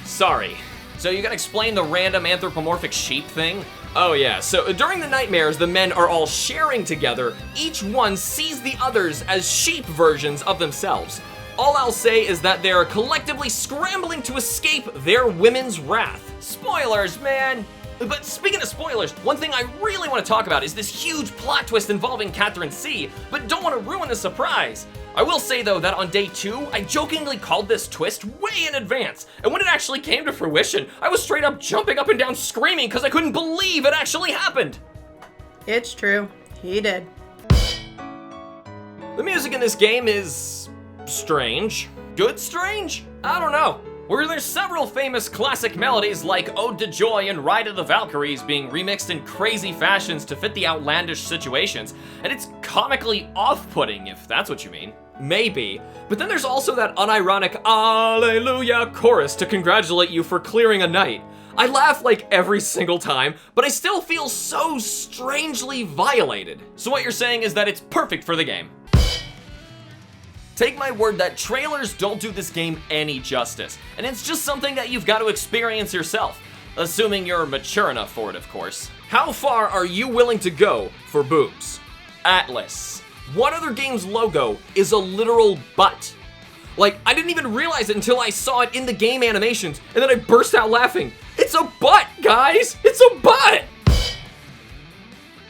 Sorry. So you gotta explain the random anthropomorphic sheep thing? Oh yeah, so during the nightmares, the men are all sharing together. Each one sees the others as sheep versions of themselves. All I'll say is that they're collectively scrambling to escape their women's wrath. Spoilers, man! But speaking of spoilers, one thing I really want to talk about is this huge plot twist involving Catherine C, but don't want to ruin the surprise. I will say though that on day 2, I jokingly called this twist way in advance, and when it actually came to fruition, I was straight up jumping up and down screaming because I couldn't believe it actually happened. It's true. He did. The music in this game is strange. Good strange? I don't know. Where there's several famous classic melodies like Ode to Joy and Ride of the Valkyries being remixed in crazy fashions to fit the outlandish situations, and it's comically off-putting, if that's what you mean. Maybe. But then there's also that unironic Alleluia chorus to congratulate you for clearing a night. I laugh like every single time, but I still feel so strangely violated. So what you're saying is that it's perfect for the game. Take my word that trailers don't do this game any justice, and it's just something that you've got to experience yourself, assuming you're mature enough for it, of course. How far are you willing to go for boobs? Atlus. What other game's logo is a literal butt? Like, I didn't even realize it until I saw it in the game animations, and then I burst out laughing. It's a butt, guys! It's a butt!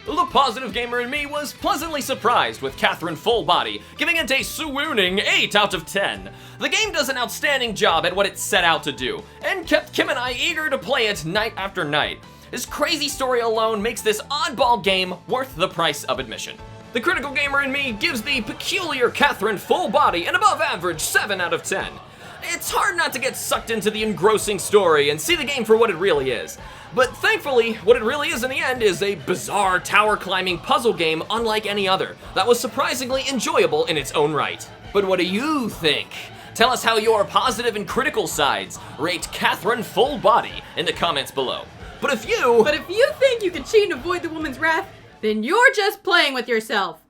The positive gamer in me was pleasantly surprised with Catherine Fullbody, giving it a swooning 8 out of 10. The game does an outstanding job at what it set out to do, and kept Kim and I eager to play it night after night. This crazy story alone makes this oddball game worth the price of admission. The critical gamer in me gives the peculiar Catherine Fullbody an above average 7 out of 10. It's hard not to get sucked into the engrossing story and see the game for what it really is. But thankfully, what it really is in the end is a bizarre tower climbing puzzle game unlike any other that was surprisingly enjoyable in its own right. But what do you think? Tell us how your positive and critical sides rate Catherine Fullbody in the comments below. But if you think you can cheat and avoid the woman's wrath, then you're just playing with yourself.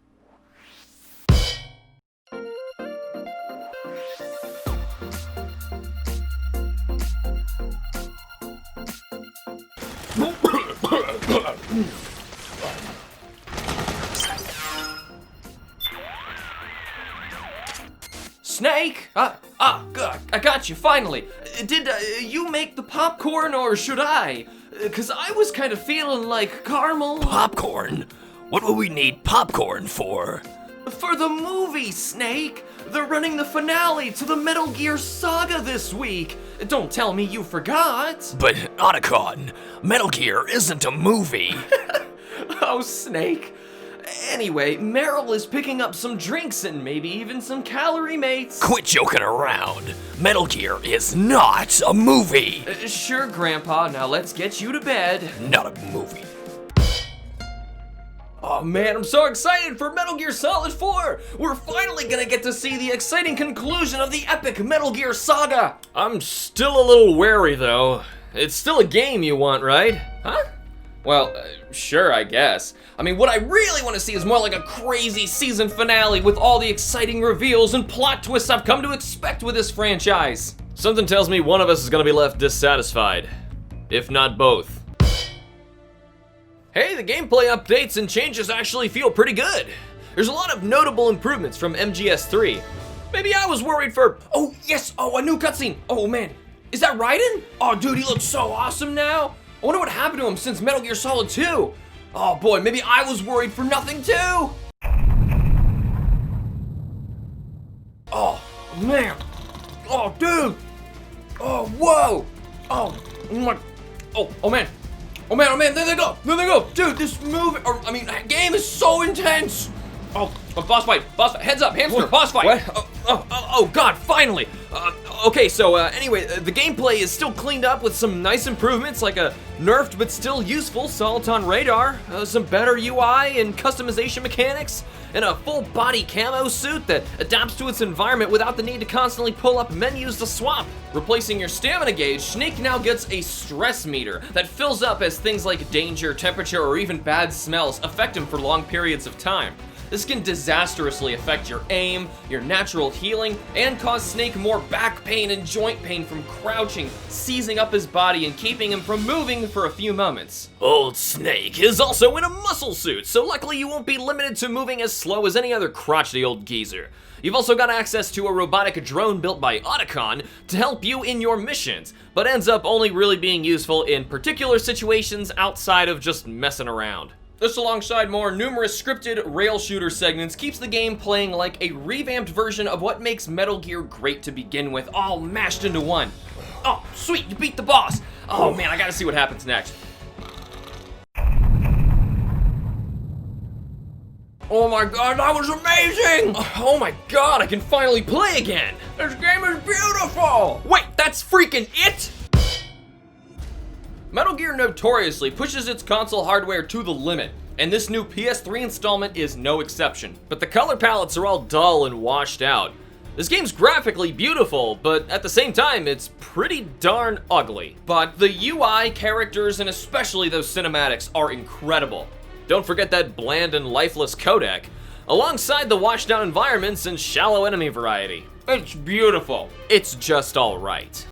Snake? Good. I got you, finally. Did you make the popcorn or should I? Cause I was kind of feeling like caramel. Popcorn? What will we need popcorn for? For the movie, Snake. They're running the finale to the Metal Gear Saga this week. Don't tell me you forgot. But Otacon, Metal Gear isn't a movie. Oh, Snake. Anyway, Meryl is picking up some drinks and maybe even some calorie mates. Quit joking around. Metal Gear is not a movie. Sure, Grandpa. Now let's get you to bed. Not a movie. Oh man, I'm so excited for Metal Gear Solid 4! We're finally gonna get to see the exciting conclusion of the epic Metal Gear saga! I'm still a little wary though. It's still a game you want, right? Huh? Well, sure, I guess. I mean, what I really want to see is more like a crazy season finale with all the exciting reveals and plot twists I've come to expect with this franchise. Something tells me one of us is gonna be left dissatisfied. If not both. Hey, the gameplay updates and changes actually feel pretty good. There's a lot of notable improvements from MGS3. Maybe I was worried for, oh yes, oh a new cutscene. Oh man, is that Raiden? Oh dude, he looks so awesome now. I wonder what happened to him since Metal Gear Solid 2. Oh boy, maybe I was worried for nothing too. Oh man, oh dude, oh whoa, oh my, oh man. Oh man, there they go, dude, this game is so intense. Oh, boss fight, heads up, hamster, what? Boss fight. What? Oh god, finally. Okay, so anyway, the gameplay is still cleaned up with some nice improvements like a nerfed but still useful Soliton radar, some better UI and customization mechanics, and a full body camo suit that adapts to its environment without the need to constantly pull up menus to swap. Replacing your stamina gauge, Snake now gets a stress meter that fills up as things like danger, temperature, or even bad smells affect him for long periods of time. This can disastrously affect your aim, your natural healing, and cause Snake more back pain and joint pain from crouching, seizing up his body and keeping him from moving for a few moments. Old Snake is also in a muscle suit, so luckily you won't be limited to moving as slow as any other crotchety old geezer. You've also got access to a robotic drone built by Otacon to help you in your missions, but ends up only really being useful in particular situations outside of just messing around. This, alongside more numerous scripted rail shooter segments, keeps the game playing like a revamped version of what makes Metal Gear great to begin with, all mashed into one. Oh, sweet, you beat the boss. Oh man, I gotta see what happens next. Oh my god, that was amazing! Oh my god, I can finally play again! This game is beautiful! Wait, that's freaking it?! Metal Gear notoriously pushes its console hardware to the limit, and this new PS3 installment is no exception. But the color palettes are all dull and washed out. This game's graphically beautiful, but at the same time, it's pretty darn ugly. But the UI, characters, and especially those cinematics are incredible. Don't forget that bland and lifeless codec, alongside the washed out environments and shallow enemy variety. It's beautiful. It's just alright.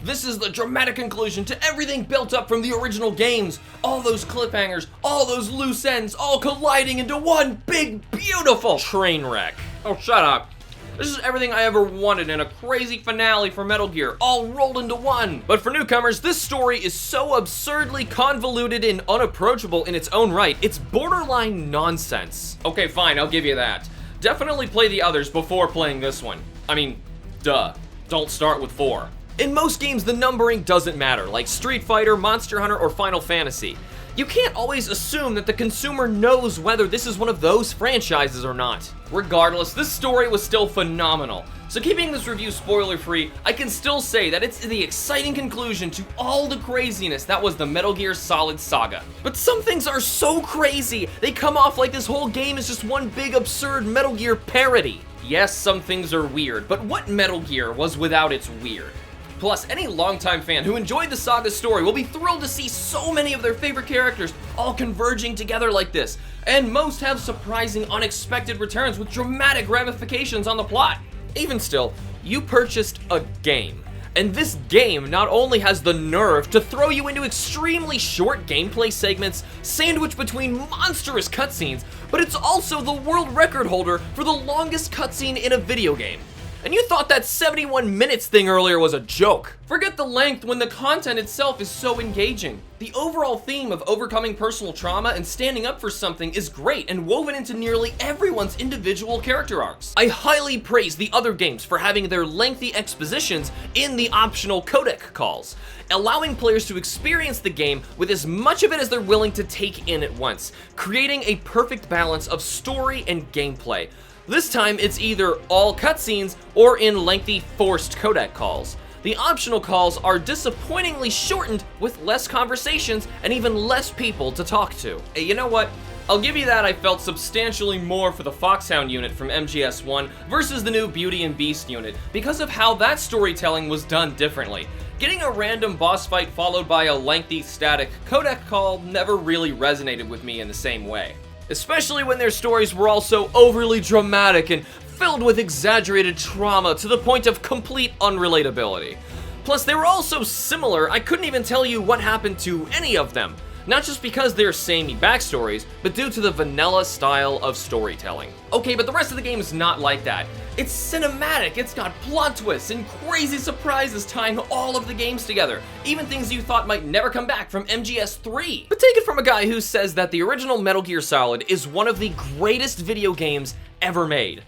This is the dramatic conclusion to everything built up from the original games. All those cliffhangers, all those loose ends, all colliding into one big, beautiful train wreck. Oh, shut up. This is everything I ever wanted in a crazy finale for Metal Gear, all rolled into one. But for newcomers, this story is so absurdly convoluted and unapproachable in its own right, it's borderline nonsense. Okay, fine, I'll give you that. Definitely play the others before playing this one. I mean, duh. Don't start with 4. In most games, the numbering doesn't matter, like Street Fighter, Monster Hunter, or Final Fantasy. You can't always assume that the consumer knows whether this is one of those franchises or not. Regardless, this story was still phenomenal. So keeping this review spoiler-free, I can still say that it's the exciting conclusion to all the craziness that was the Metal Gear Solid saga. But some things are so crazy, they come off like this whole game is just one big absurd Metal Gear parody. Yes, some things are weird, but what Metal Gear was without its weird? Plus, any longtime fan who enjoyed the saga's story will be thrilled to see so many of their favorite characters all converging together like this, and most have surprising, unexpected returns with dramatic ramifications on the plot. Even still, you purchased a game, and this game not only has the nerve to throw you into extremely short gameplay segments sandwiched between monstrous cutscenes, but it's also the world record holder for the longest cutscene in a video game. And you thought that 71 minutes thing earlier was a joke. Forget the length when the content itself is so engaging. The overall theme of overcoming personal trauma and standing up for something is great and woven into nearly everyone's individual character arcs. I highly praise the other games for having their lengthy expositions in the optional codec calls, allowing players to experience the game with as much of it as they're willing to take in at once, creating a perfect balance of story and gameplay. This time, it's either all cutscenes or in lengthy forced codec calls. The optional calls are disappointingly shortened with less conversations and even less people to talk to. Hey, you know what? I'll give you that I felt substantially more for the Foxhound unit from MGS1 versus the new Beauty and Beast unit because of how that storytelling was done differently. Getting a random boss fight followed by a lengthy static codec call never really resonated with me in the same way. Especially when their stories were also overly dramatic and filled with exaggerated trauma to the point of complete unrelatability. Plus, they were all so similar, I couldn't even tell you what happened to any of them. Not just because they're samey backstories, but due to the vanilla style of storytelling. Okay, but the rest of the game is not like that. It's cinematic, it's got plot twists and crazy surprises tying all of the games together, even things you thought might never come back from MGS3. But take it from a guy who says that the original Metal Gear Solid is one of the greatest video games ever made.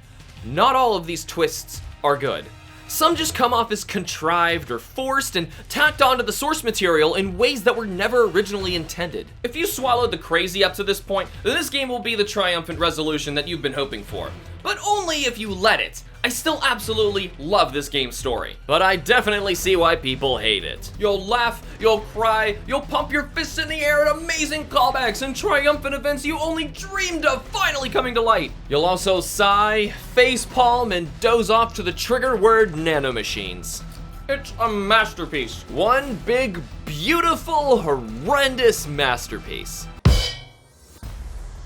Not all of these twists are good. Some just come off as contrived or forced and tacked onto the source material in ways that were never originally intended. If you swallowed the crazy up to this point, then this game will be the triumphant resolution that you've been hoping for. But only if you let it. I still absolutely love this game's story, but I definitely see why people hate it. You'll laugh, you'll cry, you'll pump your fists in the air at amazing callbacks and triumphant events you only dreamed of finally coming to light. You'll also sigh, facepalm, and doze off to the trigger word nanomachines. It's a masterpiece. One big, beautiful, horrendous masterpiece.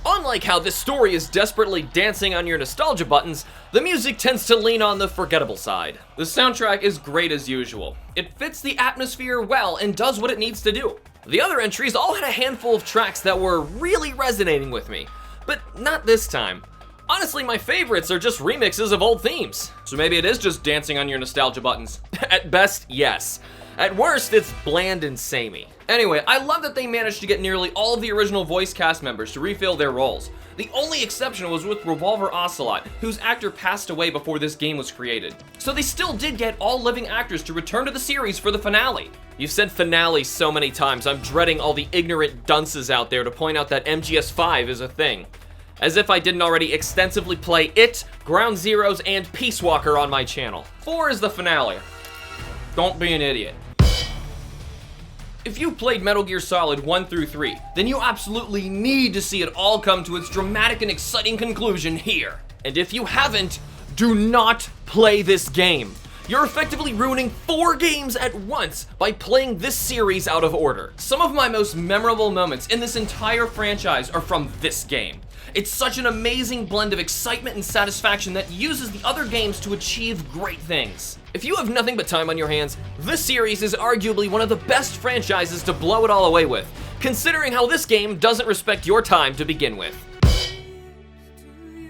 Unlike how this story is desperately dancing on your nostalgia buttons, the music tends to lean on the forgettable side. The soundtrack is great as usual. It fits the atmosphere well and does what it needs to do. The other entries all had a handful of tracks that were really resonating with me, but not this time. Honestly, my favorites are just remixes of old themes. So maybe it is just dancing on your nostalgia buttons. At best, yes. At worst, it's bland and samey. Anyway, I love that they managed to get nearly all of the original voice cast members to refill their roles. The only exception was with Revolver Ocelot, whose actor passed away before this game was created. So they still did get all living actors to return to the series for the finale. You've said finale so many times, I'm dreading all the ignorant dunces out there to point out that MGS5 is a thing. As if I didn't already extensively play it, Ground Zeroes, and Peace Walker on my channel. 4 is the finale. Don't be an idiot. If you played Metal Gear Solid 1 through 3, then you absolutely need to see it all come to its dramatic and exciting conclusion here. And if you haven't, do not play this game. You're effectively ruining 4 games at once by playing this series out of order. Some of my most memorable moments in this entire franchise are from this game. It's such an amazing blend of excitement and satisfaction that uses the other games to achieve great things. If you have nothing but time on your hands, this series is arguably one of the best franchises to blow it all away with, considering how this game doesn't respect your time to begin with.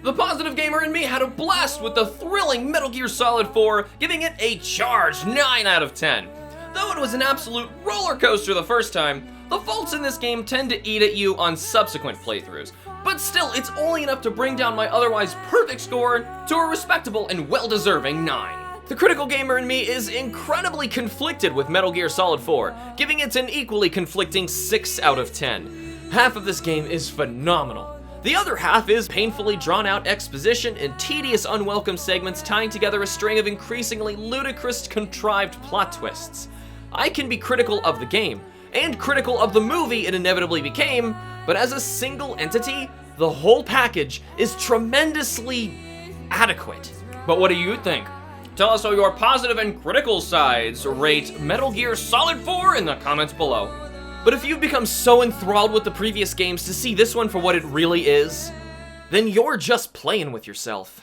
The positive gamer in me had a blast with the thrilling Metal Gear Solid 4, giving it a charged 9 out of 10. Though it was an absolute roller coaster the first time, the faults in this game tend to eat at you on subsequent playthroughs. But still, it's only enough to bring down my otherwise perfect score to a respectable and well-deserving 9. The critical gamer in me is incredibly conflicted with Metal Gear Solid 4, giving it an equally conflicting 6 out of 10. Half of this game is phenomenal. The other half is painfully drawn-out exposition and tedious unwelcome segments tying together a string of increasingly ludicrous contrived plot twists. I can be critical of the game, and critical of the movie it inevitably became, but as a single entity, the whole package is tremendously adequate. But what do you think? Tell us all your positive and critical sides. Rate Metal Gear Solid 4 in the comments below. But if you've become so enthralled with the previous games to see this one for what it really is, then you're just playing with yourself.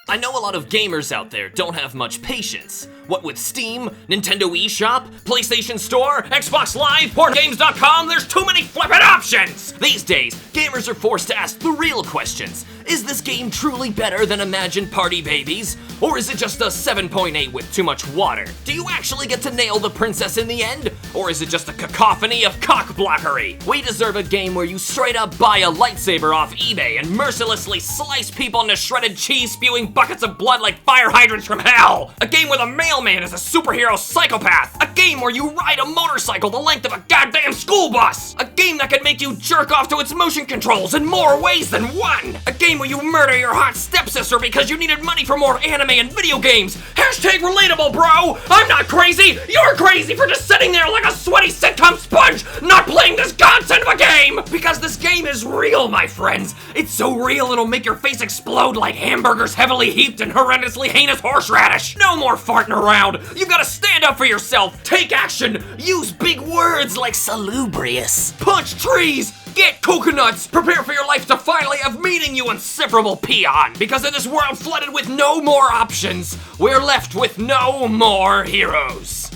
I know a lot of gamers out there don't have much patience. What with Steam, Nintendo eShop, PlayStation Store, Xbox Live, PortGames.com, there's too many flippin' options! These days, gamers are forced to ask the real questions. Is this game truly better than Imagine Party Babies? Or is it just a 7.8 with too much water? Do you actually get to nail the princess in the end? Or is it just a cacophony of cockblockery? We deserve a game where you straight up buy a lightsaber off eBay and mercilessly slice people into shredded cheese spewing buckets of blood like fire hydrants from hell! A game where the mailman is a superhero psychopath! A game where you ride a motorcycle the length of a goddamn school bus! A game that can make you jerk off to its motion controls in more ways than one! A game where you murder your hot stepsister because you needed money for more anime and video games! Hashtag relatable, bro! I'm not crazy! You're crazy for just sitting there like a sweaty sitcom sponge not playing this godsend of a game! Because this game is real, my friends! It's so real it'll make your face explode like hamburgers heavily heaped in horrendously heinous horseradish! No more farting around! You've gotta stand up for yourself! Take action! Use big words like salubrious! Punch trees! Get coconuts! Prepare for your life to finally have meaning, you insufferable peon! Because in this world flooded with no more options, we're left with no more heroes!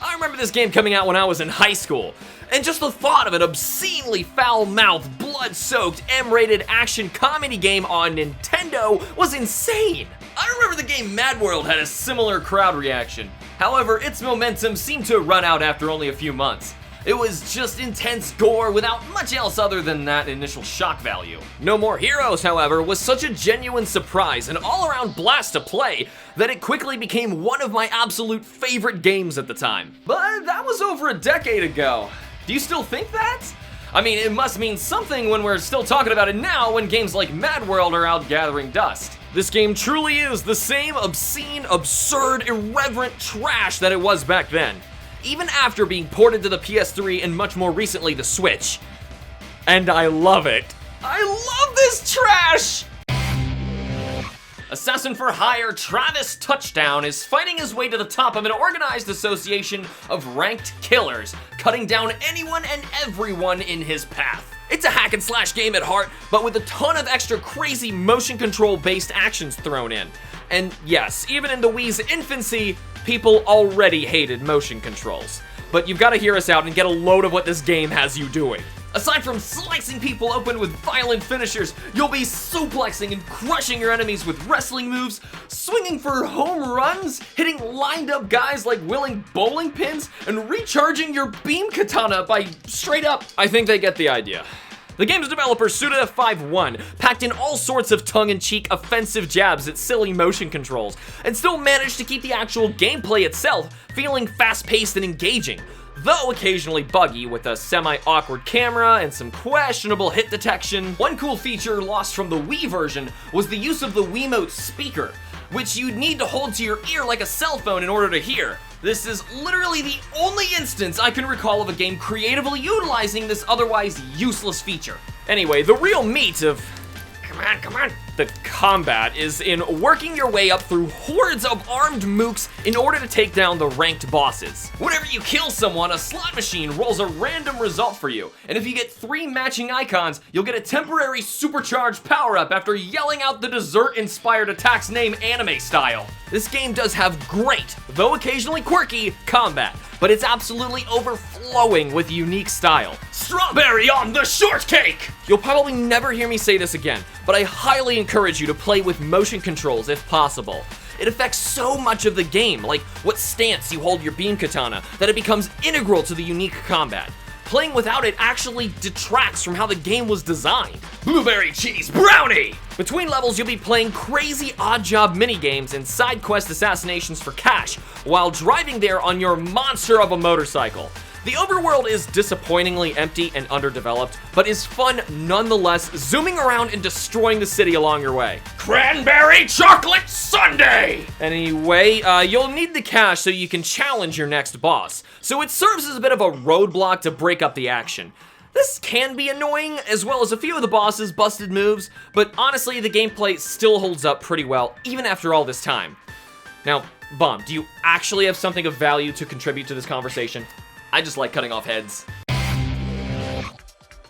I remember this game coming out when I was in high school, and just the thought of an obscenely foul-mouthed, blood-soaked, M-rated action comedy game on Nintendo was insane! I remember the game Mad World had a similar crowd reaction. However, its momentum seemed to run out after only a few months. It was just intense gore without much else other than that initial shock value. No More Heroes, however, was such a genuine surprise and all-around blast to play that it quickly became one of my absolute favorite games at the time. But that was over a decade ago. Do you still think that? I mean, it must mean something when we're still talking about it now when games like Mad World are out gathering dust. This game truly is the same obscene, absurd, irreverent trash that it was back then, even after being ported to the PS3 and much more recently the Switch. And I love it. I love this trash! Assassin for Hire Travis Touchdown is fighting his way to the top of an organized association of ranked killers, cutting down anyone and everyone in his path. It's a hack and slash game at heart, but with a ton of extra crazy motion control based actions thrown in. And yes, even in the Wii's infancy, people already hated motion controls. But you've got to hear us out and get a load of what this game has you doing. Aside from slicing people open with violent finishers, you'll be suplexing and crushing your enemies with wrestling moves, swinging for home runs, hitting lined up guys like willing bowling pins, and recharging your beam katana by straight up. I think they get the idea. The game's developer, Suda51, packed in all sorts of tongue-in-cheek offensive jabs at silly motion controls, and still managed to keep the actual gameplay itself feeling fast-paced and engaging, though occasionally buggy with a semi-awkward camera and some questionable hit detection. One cool feature lost from the Wii version was the use of the Wiimote speaker, which you'd need to hold to your ear like a cell phone in order to hear. This is literally the only instance I can recall of a game creatively utilizing this otherwise useless feature. Anyway, the real meat of the combat is in working your way up through hordes of armed mooks in order to take down the ranked bosses. Whenever you kill someone, a slot machine rolls a random result for you, and if you get 3 matching icons, you'll get a temporary supercharged power-up after yelling out the dessert-inspired attack's name anime style. This game does have great, though occasionally quirky, combat, but it's absolutely overflowing with unique style. Strawberry on the shortcake! You'll probably never hear me say this again, but I highly encourage you to play with motion controls if possible. It affects so much of the game, like what stance you hold your beam katana, that it becomes integral to the unique combat. Playing without it actually detracts from how the game was designed. Blueberry cheese brownie! Between levels, you'll be playing crazy odd job minigames and side quest assassinations for cash, while driving there on your monster of a motorcycle. The overworld is disappointingly empty and underdeveloped, but is fun nonetheless, zooming around and destroying the city along your way. Cranberry chocolate sundae! Anyway, you'll need the cash so you can challenge your next boss, so it serves as a bit of a roadblock to break up the action. This can be annoying, as well as a few of the boss's busted moves, but honestly, the gameplay still holds up pretty well, even after all this time. Now, Bomb, do you actually have something of value to contribute to this conversation? I just like cutting off heads.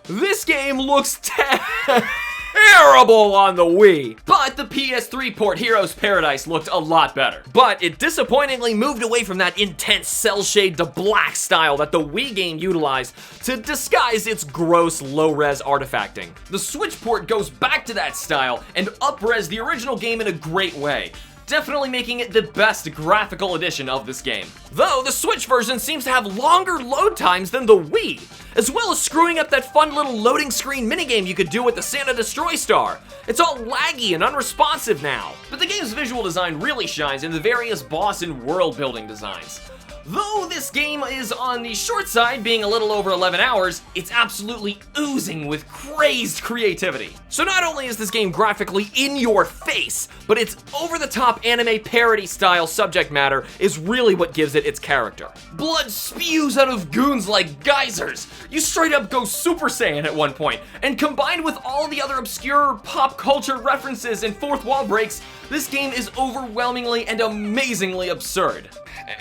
This game looks terrible on the Wii, But the PS3 port Heroes Paradise looked a lot better. but it disappointingly moved away from that intense cell shade to black style that the Wii game utilized to disguise its gross low-res artifacting. The Switch port goes back to that style and up-res the original game in a great way, definitely making it the best graphical edition of this game. Though the Switch version seems to have longer load times than the Wii, as well as screwing up that fun little loading screen minigame you could do with the Santa Destroy Star. It's all laggy and unresponsive now. But the game's visual design really shines in the various boss and world building designs. Though this game is on the short side, being a little over 11 hours, it's absolutely oozing with crazed creativity. So not only is this game graphically in your face, but its over-the-top anime parody style subject matter is really what gives it its character. Blood spews out of goons like geysers. You straight up go Super Saiyan at one point, and combined with all the other obscure pop culture references and fourth wall breaks, this game is overwhelmingly and amazingly absurd.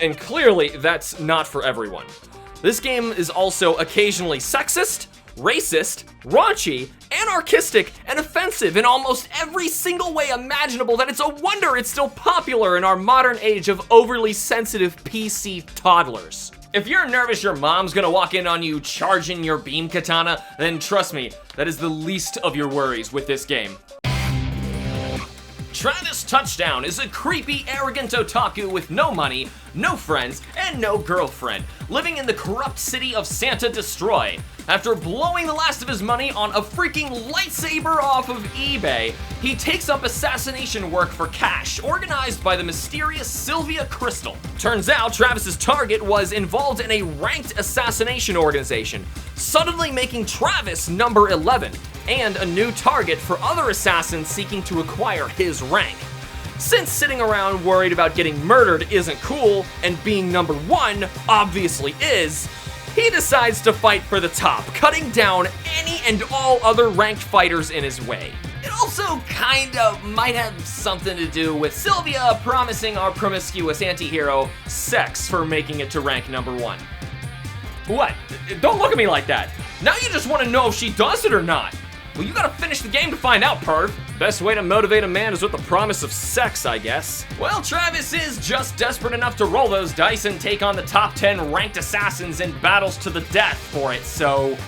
And clearly, that's not for everyone. This game is also occasionally sexist, racist, raunchy, anarchistic, and offensive in almost every single way imaginable that it's a wonder it's still popular in our modern age of overly sensitive PC toddlers. If you're nervous your mom's gonna walk in on you charging your beam katana, then trust me, that is the least of your worries with this game. Travis Touchdown is a creepy, arrogant otaku with no money, no friends, and no girlfriend, living in the corrupt city of Santa Destroy. After blowing the last of his money on a freaking lightsaber off of eBay, he takes up assassination work for cash, organized by the mysterious Sylvia Crystal. Turns out Travis's target was involved in a ranked assassination organization, suddenly making Travis number 11, and a new target for other assassins seeking to acquire his rank. Since sitting around worried about getting murdered isn't cool, and being number 1 obviously is, he decides to fight for the top, cutting down any and all other ranked fighters in his way. It also kinda might have something to do with Sylvia promising our promiscuous anti-hero sex for making it to rank number 1. What? Don't look at me like that. Now you just want to know if she does it or not. Well, you gotta finish the game to find out, perv. Best way to motivate a man is with the promise of sex, I guess. Well, Travis is just desperate enough to roll those dice and take on the top 10 ranked assassins in battles to the death for it, so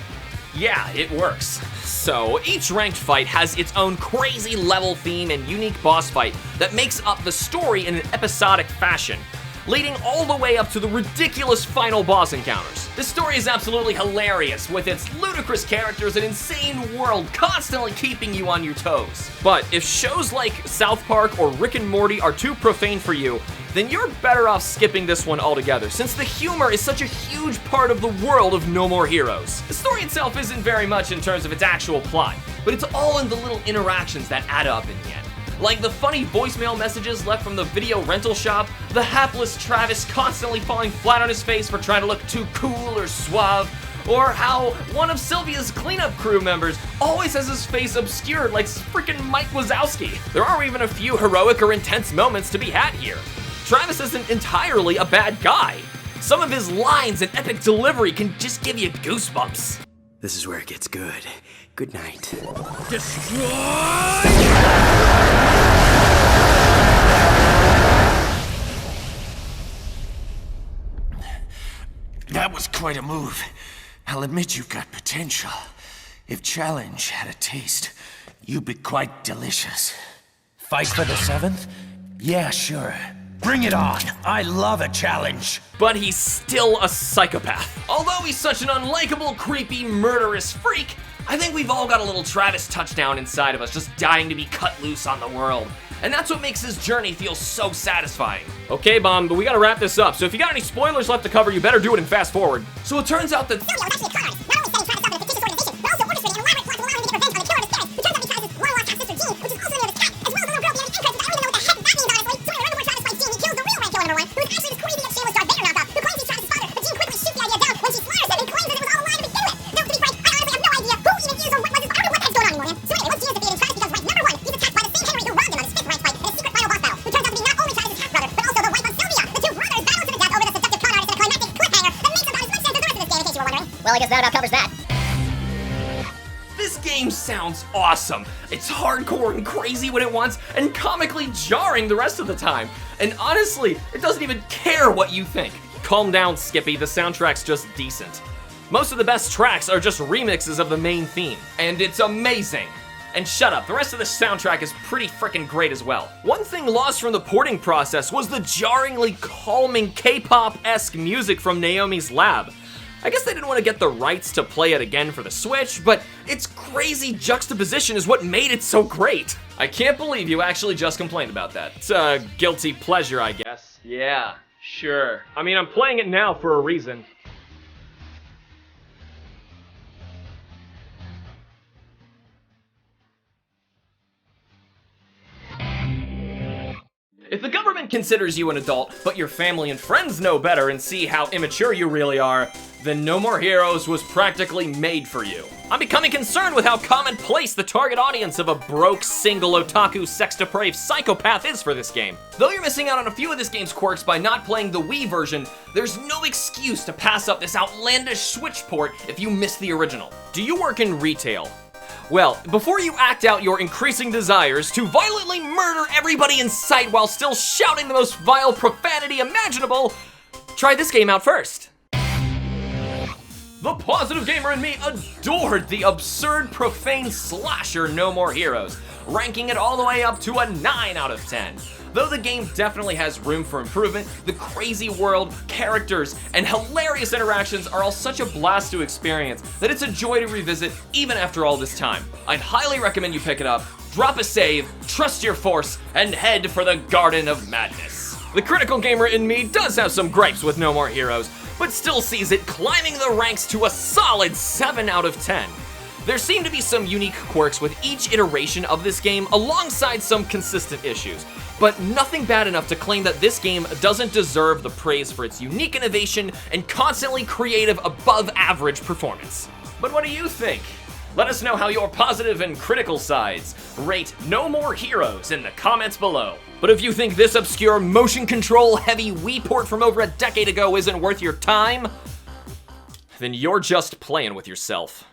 yeah, it works. So, each ranked fight has its own crazy level theme and unique boss fight that makes up the story in an episodic fashion, leading all the way up to the ridiculous final boss encounters. This story is absolutely hilarious, with its ludicrous characters and insane world constantly keeping you on your toes. But if shows like South Park or Rick and Morty are too profane for you, then you're better off skipping this one altogether, since the humor is such a huge part of the world of No More Heroes. The story itself isn't very much in terms of its actual plot, but it's all in the little interactions that add up in the end. Like the funny voicemail messages left from the video rental shop, the hapless Travis constantly falling flat on his face for trying to look too cool or suave, or how one of Sylvia's cleanup crew members always has his face obscured like freaking Mike Wazowski. There are even a few heroic or intense moments to be had here. Travis isn't entirely a bad guy. Some of his lines and epic delivery can just give you goosebumps. This is where it gets good. Good night. quite a move. I'll admit you've got potential. If challenge had a taste, you'd be quite delicious. Fight for the 7th? Yeah, sure. Bring it on! I love a challenge! But he's still a psychopath. Although he's such an unlikable, creepy, murderous freak, I think we've all got a little Travis touchdown inside of us, just dying to be cut loose on the world. And that's what makes his journey feel so satisfying. Okay, Bomb, but we gotta wrap this up, so if you got any spoilers left to cover, you better do it in fast forward. So it turns out that Well, I guess that about covers that. this game sounds awesome. It's hardcore and crazy when it wants, and comically jarring the rest of the time. And honestly, it doesn't even care what you think. Calm down, Skippy, the soundtrack's just decent. Most of the best tracks are just remixes of the main theme, and it's amazing. And shut up, the rest of the soundtrack is pretty freaking great as well. One thing lost from the porting process was the jarringly calming K-pop-esque music from Naomi's lab. I guess they didn't want to get the rights to play it again for the Switch, but its crazy juxtaposition is what made it so great. I can't believe you actually just complained about that. It's a guilty pleasure, I guess. Yeah, sure. I mean, I'm playing it now for a reason. If the government considers you an adult, but your family and friends know better and see how immature you really are, then No More Heroes was practically made for you. I'm becoming concerned with how commonplace the target audience of a broke, single, otaku, sex-depraved psychopath is for this game. Though you're missing out on a few of this game's quirks by not playing the Wii version, there's no excuse to pass up this outlandish Switch port if you missed the original. Do you work in retail? Well, before you act out your increasing desires to violently murder everybody in sight while still shouting the most vile profanity imaginable, try this game out first. The positive gamer in me adored the absurd, profane slasher No More Heroes, ranking it all the way up to a 9 out of 10. Though the game definitely has room for improvement, the crazy world, characters, and hilarious interactions are all such a blast to experience that it's a joy to revisit even after all this time. I'd highly recommend you pick it up, drop a save, trust your force, and head for the Garden of Madness. The critical gamer in me does have some gripes with No More Heroes, but still sees it climbing the ranks to a solid 7 out of 10. There seem to be some unique quirks with each iteration of this game alongside some consistent issues, but nothing bad enough to claim that this game doesn't deserve the praise for its unique innovation and constantly creative above-average performance. But what do you think? Let us know how your positive and critical sides rate No More Heroes in the comments below. But if you think this obscure motion control heavy Wii port from over a decade ago isn't worth your time, then you're just playing with yourself.